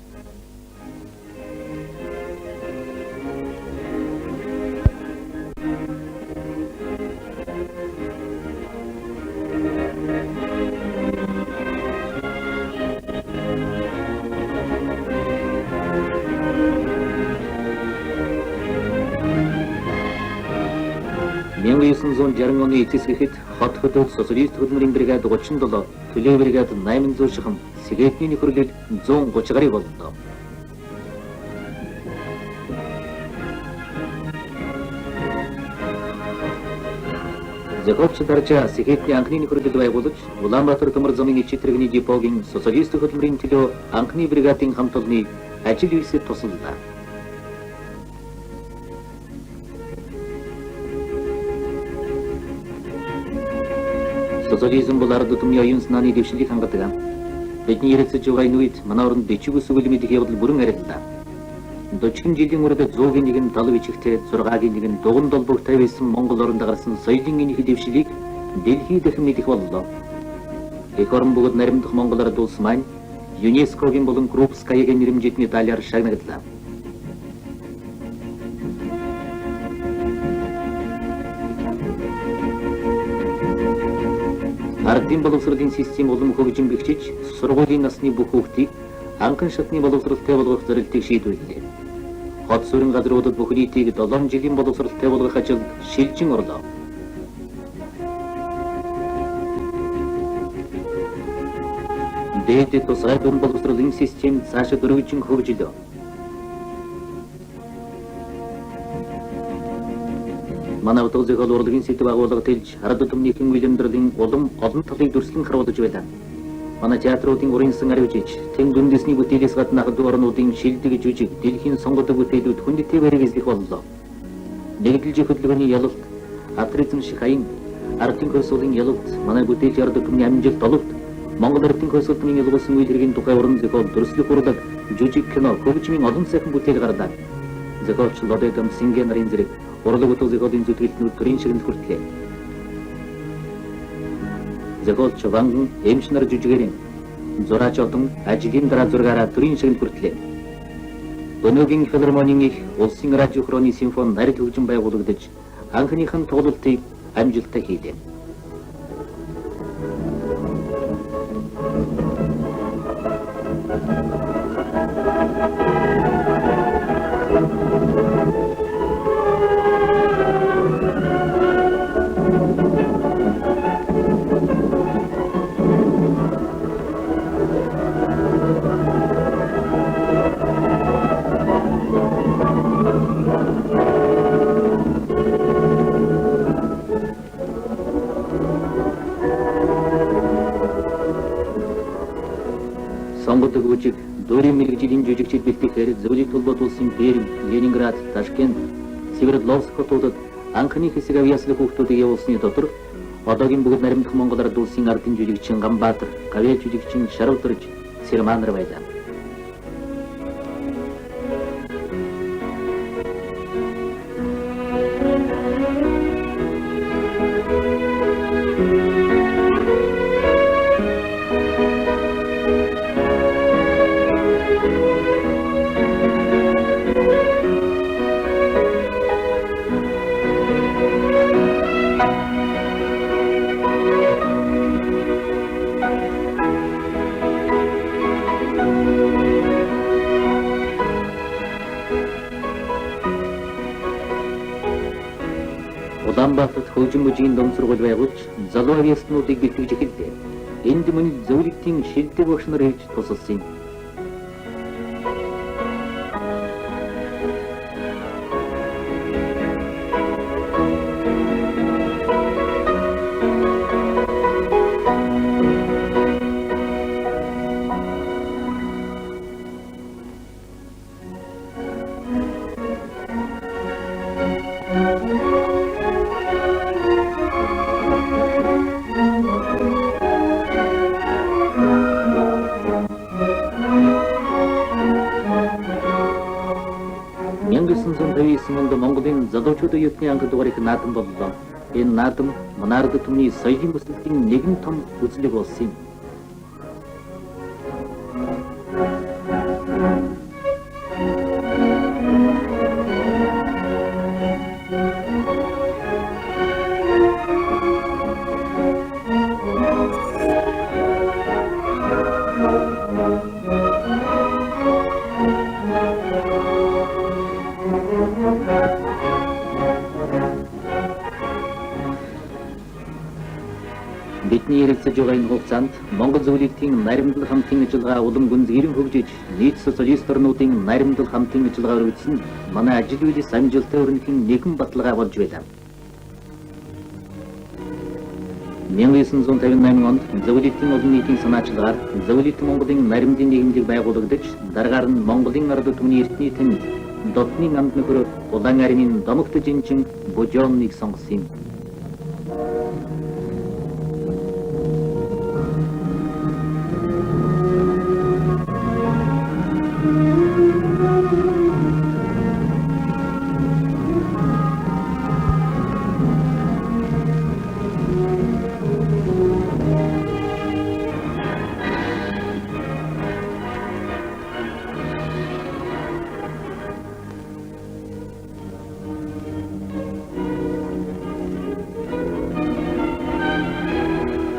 Жарган оны эцэс гэхэд хот хөдөлт социалист хөтөлбөрийн бригад 37, төлөө бригад 800 шахам, сигаретний нөхөрлөл 130 гаруй боллоо. Зохиолч даржа сигаретний анхны нөхөрлөл байгуулж, Улаанбаатар төмөр замын ичид тэрэгний депогийн социалист хөтөлбөрийн төлөө анхны бригадын хамт олонны ажил үйлсэд тусаллаа. Социализм бол ард түмний оюун санааны дэвшилийг хангадаг. Бидний ярилцаж байгаа энэ үед манай оронд бичиг үсгэл мэдих явдал бүрэн ариллаа. 40 жилийн урд 100-ийн нэг нь тал бичигтэй, 6-гийн нэг нь дуган долбогтой байсан Монгол оронд гарсан соёлын энх дэвшилийг дэлхийд дахин мэдэх боллоо. Эх орон бүгд наримдах Монгол ард улс маань ЮНЕСКОгийн болон Крупскаягийн нэрэмжит медалиар шагнаглаа. Ардын боловсролын систем улам хөгжин бэхжиж, сургуулийн насны бүх хүүхдийг анхан шатны боловсролтой болгох зорилтыг шийдвэрлэлээ. Хот суурин газруудад бүх нийтийг 7 жилийн боловсролтой болгох ажилд шилжин орлоо. Дээд тусгай дүн боловсролын систем цаашид өргөжин хөгжлөө. Манай утга зохиол урлагийн сэдв агуулга тэлж ард түмнийхэн үйлэмдрлийн улам олон талыг дүрслэн харуулж байлаа. Манай театруудын урынсан ариужиж, тэм дүндэсний бүтээлээс гадна хэд орнуудын шилдэг жүжиг, дэлхийн сонгодог бүтээлүүд хүндэтэй бариг эзлэх боллоо. Нэгдэлж хөдөлгөөний ялалт, атризм шиг аян, ардын хойсолын ялалт, манай бүтээлч ард түмний амжилт ололт, Монгол ардын хойсолтны ялгуулсан үйл хэргийн тухай уран зохиол, дүрслэх урлаг, жүжиг, кино, хөгжмийн олон сайхан бүтээл гарлаа. Зохиолч Лодедом Сингэ нарын зэрэг урлаг утга зохиолын зүтгэлтнүүд төрийн ширэнд хүртлээ. Зохиолч Ванган эмч нар жүжигэрийн зураач одон ажигийн дараа зургаараа төрийн ширэнд хүртлээ. Өнөөгийн филармонийн их улсын радио хроны симфон нарийн хөгжим байгуулагдаж анхныхан тоглолтыг амжилттай хийлээ. соңгы күчүк Дөрі мэрэгжилийн жүжигчид бэлтгэхээр зөвлөлт холбоот улсын Пермь, Ленинград, Ташкент, Свердловск хотуудад анхны хэсэг авьяаслах хүүхдүүдийг явуулсны дотор одоогийн бүгд наримдах Монгол Ард улсын ардын жүжигчин Ганбаатар, Кавьяа жүжигчин Шарвдарж, Цэрманар байлаа. Улаанбаатарт хөгжим мужийн ном сургууль байгуулж, залуу авьяаснуудыг бэлтгэж эхэллээ. Энд мөн зөвлөлтийн шилдэг багш нар ирж тусалсан юм. Монголын залуучуудын ертөнцийн анх дугаарыг наадам боллоо. Энэ наадам манай ард түмний соёлын бүсэлтийн нэгэн том үзлэг болсон юм. Бидний ярилцаж байгаа энэ хугацаанд Монгол зөвлөлтийн наримдал хамтын ажиллагаа улам гүнзгийрэн хөгжиж, нийт социалист орнуудын наримдал хамтын ажиллагаар үйлсэн манай ажил үйлс амжилттай өрнөхийн нэгэн баталгаа болж байлаа. 1958 онд зөвлөлтийн олон нийтийн санаачлагаар зөвлөлт Монголын наримдын нийгэмлэг байгуулагдаж, дараагаар нь Монголын ард түмний эртний тэнд дотны амд нөхөр Улаан армийн домогт жинчин Божооныг сонгосон юм.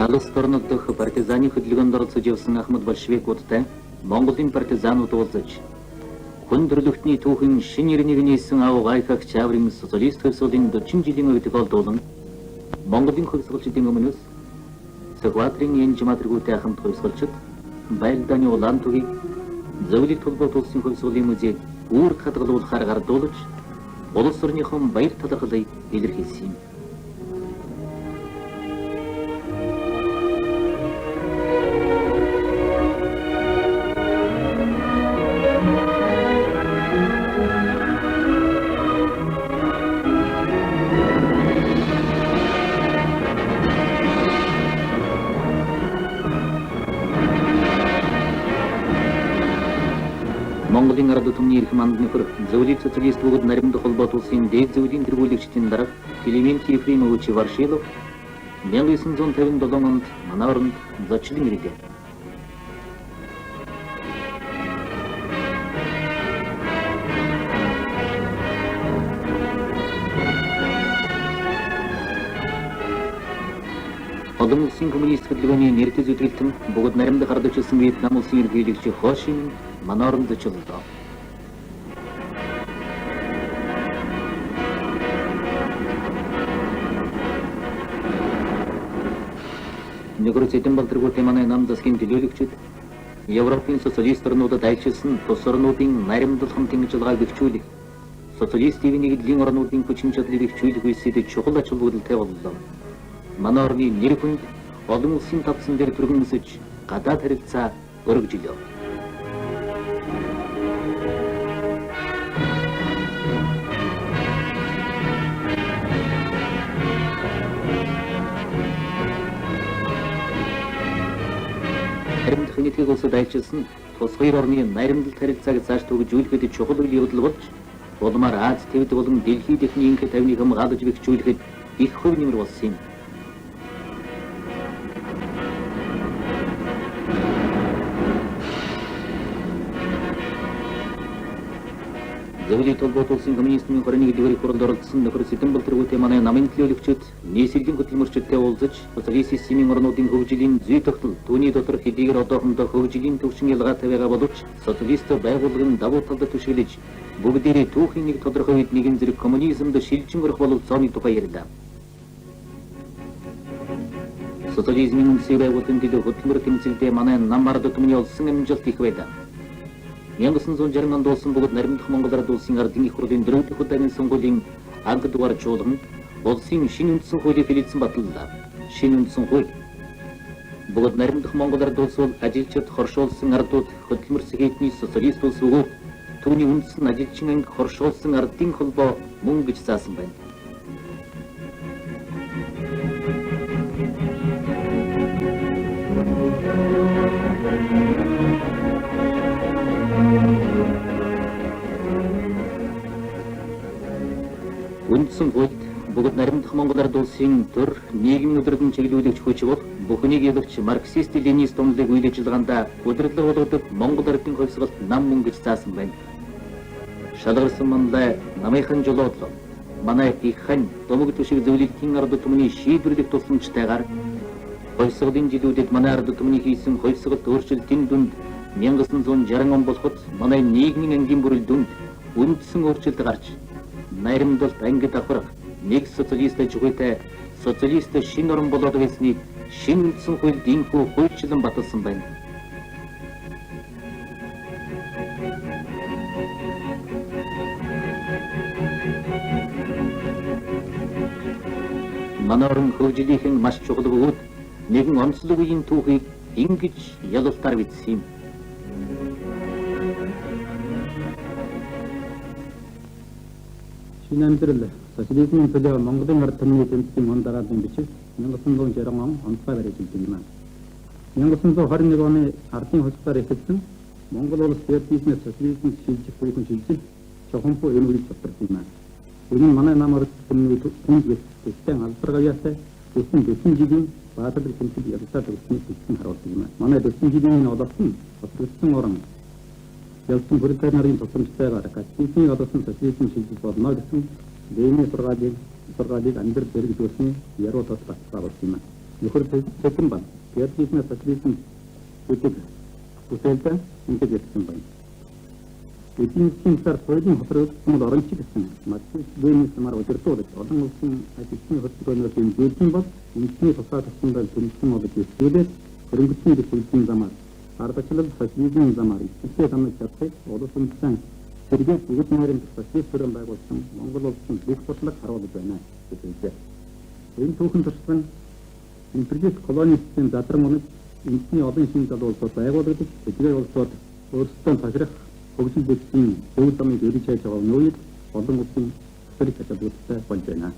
Алс орнод дэх партизаны хөдөлгөөнд оролцож явсан Ахмад большевикуудтай Монголын партизанууд уулзаж хүн төрлөختний түүхэн шин ирнийг нээсэн ав гайхах чаврын социалист хөлсөлийн 40 жилийн үед голдуулан Монголын хөлсгөлчдийн өмнөөс Сэхватрын Янжматргуутай хамт хөлсгөлчд байлдааны улаан түгийг зөвлөлт холбоот улсын хөлсгөлийн музейд үрд хадгалуулахаар гардуулж улс орныхон баяр талархлыг илэрхийлсэн юм. Монголын ард түмний эрх манд нөхөр зөвлөлт социалист бүгд наримдах холбоот улсын дээд зөвлөлийн тэргүүлэгчдийн дарга Климент Ефремович Варшилов 1957 онд манай оронд зочлон ирлээ. Олон улсын коммунист хөдөлгөөний нэртэд зүтгэлтэн бүгд наримдах ардчилсан Вьетнам улсын ерөнхийлөгч Хо Ши Минь манай оронд зочлоо. Нэгөр зэдэн балтргуутай манай нам засгийн төлөөлөгчид Европын социалист орнуудад айлчилсан тус орнуудын наримдал хамтын ажиллагааг бэхжүүлэх, социалист дэвийн нэгдлийн орнуудын хүчин чадлыг бэхжүүлэх үйлсэд чухал ач холбогдолтой боллоо. Манай орны нэр хүнд олон улсын тавцан дээр түргэн өсөж гадаад харилцаа өргөжлөө. наримдах нийтгийг улсад айлчилсан тус хоёр орны наримдалт харилцааг цааш төгжүүлэхэд чухал үйл явдал болж улмаар Аз Тэвд болон дэлхийд эхний инх тавныг хамгаалж бэхжүүлэхэд их хөв нэмэр болсон юм. Зөвлөлийн толгойд улсын коммунистийн 21-р хурлд оролцсон нөхөр Сэдэнбал тэргүүтээ манай намын төлөөлөгчид, нийслэлийн хөтөлмөрчдтэй уулзаж, социалистийн орнуудын хөгжлийн зүй тогтол, түүний дотор хэдийгээр одоохондоо хөгжлийн төвшин ялгаатай байгаа боловч социалист байгууллагын давуу талд түшиглэж, бүгдээрээ түүхийн нэг тодорхой үед нэгэн зэрэг коммунизмд шилжин өрөх бололцооны тухай ярьлаа. Социализмын үндэсний байгууллагын төлөө хөтөлмөр тэмцэлдээ манай нам ард түмний олсон амжилт их байлаа. 1960 онд болсон бүгд наримдах Монгол Ард улсын ардын их хурлын 4 дахь удаагийн сонгуулийн анх дугаар чуулганд улсын шинэ үндсэн хуулийг хэлэлцэн баталлаа. Шинэ үндсэн хууль бүгд наримдах Монгол Ард улс бол ажилчид хоршуулсан ардууд хөтөлмөр сэхэтний социалист улс бөгөөд түүний үндсэн ажилчин анги хоршуулсан ардын холбоо мөн гэж заасан байна. Үндсэн хуульд бүгд наримдах Монгол Ард улсын төр нийгмийн өдрөдөн чиглүүлэгч хүч бол бүхнийг ялгч марксист-ленинист онолыг үйл ажиллагаанд удирдлага болгодог Монгол Ардын хувьсгалт нам мөн гэж заасан байна. Шалгарсан манлай намынхан жолоодлоо манай их хань домог төшиг зөвлөлтийн ард түмний шийдвэрлэх тусламжтайгаар хувьсгалын жилүүдэд манай ард түмний хийсэн хувьсгалт өөрчлөлтийн дүнд 1960 он болоход манай нийгмийн ангийн бүрэл дүнд үндсэн өөрчлөлт гарч наримдалт ангид аврах нэг социалист ажигүйтэй социалист шинэ орн болоод байсныг шинэ үндсэн хуульд инхүү хуульчлан баталсан байна. Манай орн хөгжлийнхэн маш чухал бөгөөд нэгэн онцлог үеийн түүхийг ингэж ялалтаар бичсэн юм. шинэ амьдрал социализмын төлөө Монголын ард түмний тэмцлийн он дарааллын бичиг 1960 он онцгой баримталдаг юм. 1921 оны ардын хөлсөөр эхэлсэн Монгол улс социализмын шилжих үеийн шилжил чухампуу эмгэл цогцолдог юм. Энэ нь манай нам ард түмний түнд гэстэй алдаргаяасаа өсөн дэсэн жилийн баатар тэмцэл ялтаа төгссөн хэсэг харуулдаг юм. Манай дэсэн жилийн олсон социалистын орон ялсан бүрэлдэхүүн нарын тусламжтайгаар гацчингийн олсон социализм шилжиж болно гэсэн дэний сургаалыг амьдрал зэрэгжүүлсэн яруу тос батлаа болсон юм. Нөхөр цэцэн ба социализм үдэг үсэлдэ ингэж ярьсан байна. Эдийн засгийн сар соёлын хөтөлбөрт оронч гэсэн марксист ленин самар удирдуулж олон улсын ажлын хөтөлбөрийн зөвлөсөн бол үндэсний тусаа тусламжаар төлөвлөсөн болж ирсэлээд хөрөнгөчний төлөвлөсөн замаар ардчлал социализмын замаар эцсээ таныг чадах улс үндэстэн сэргээд бүгд нэрийн социалист төрийн байгуулсан Монгол улсын бүх бодлого харуулж байна гэж хэлжээ. Энэ түүхэн туршлага империалист колонистын задран унаж үндэсний олон шинэ залуулсууд байгуулагдаж тэдгээр улсууд өөрсдөө ташрах хөгжил бүтцийн зөв замыг эргэж хайж байгаа нь үед олон улсын төрийн чадвартай болж байна.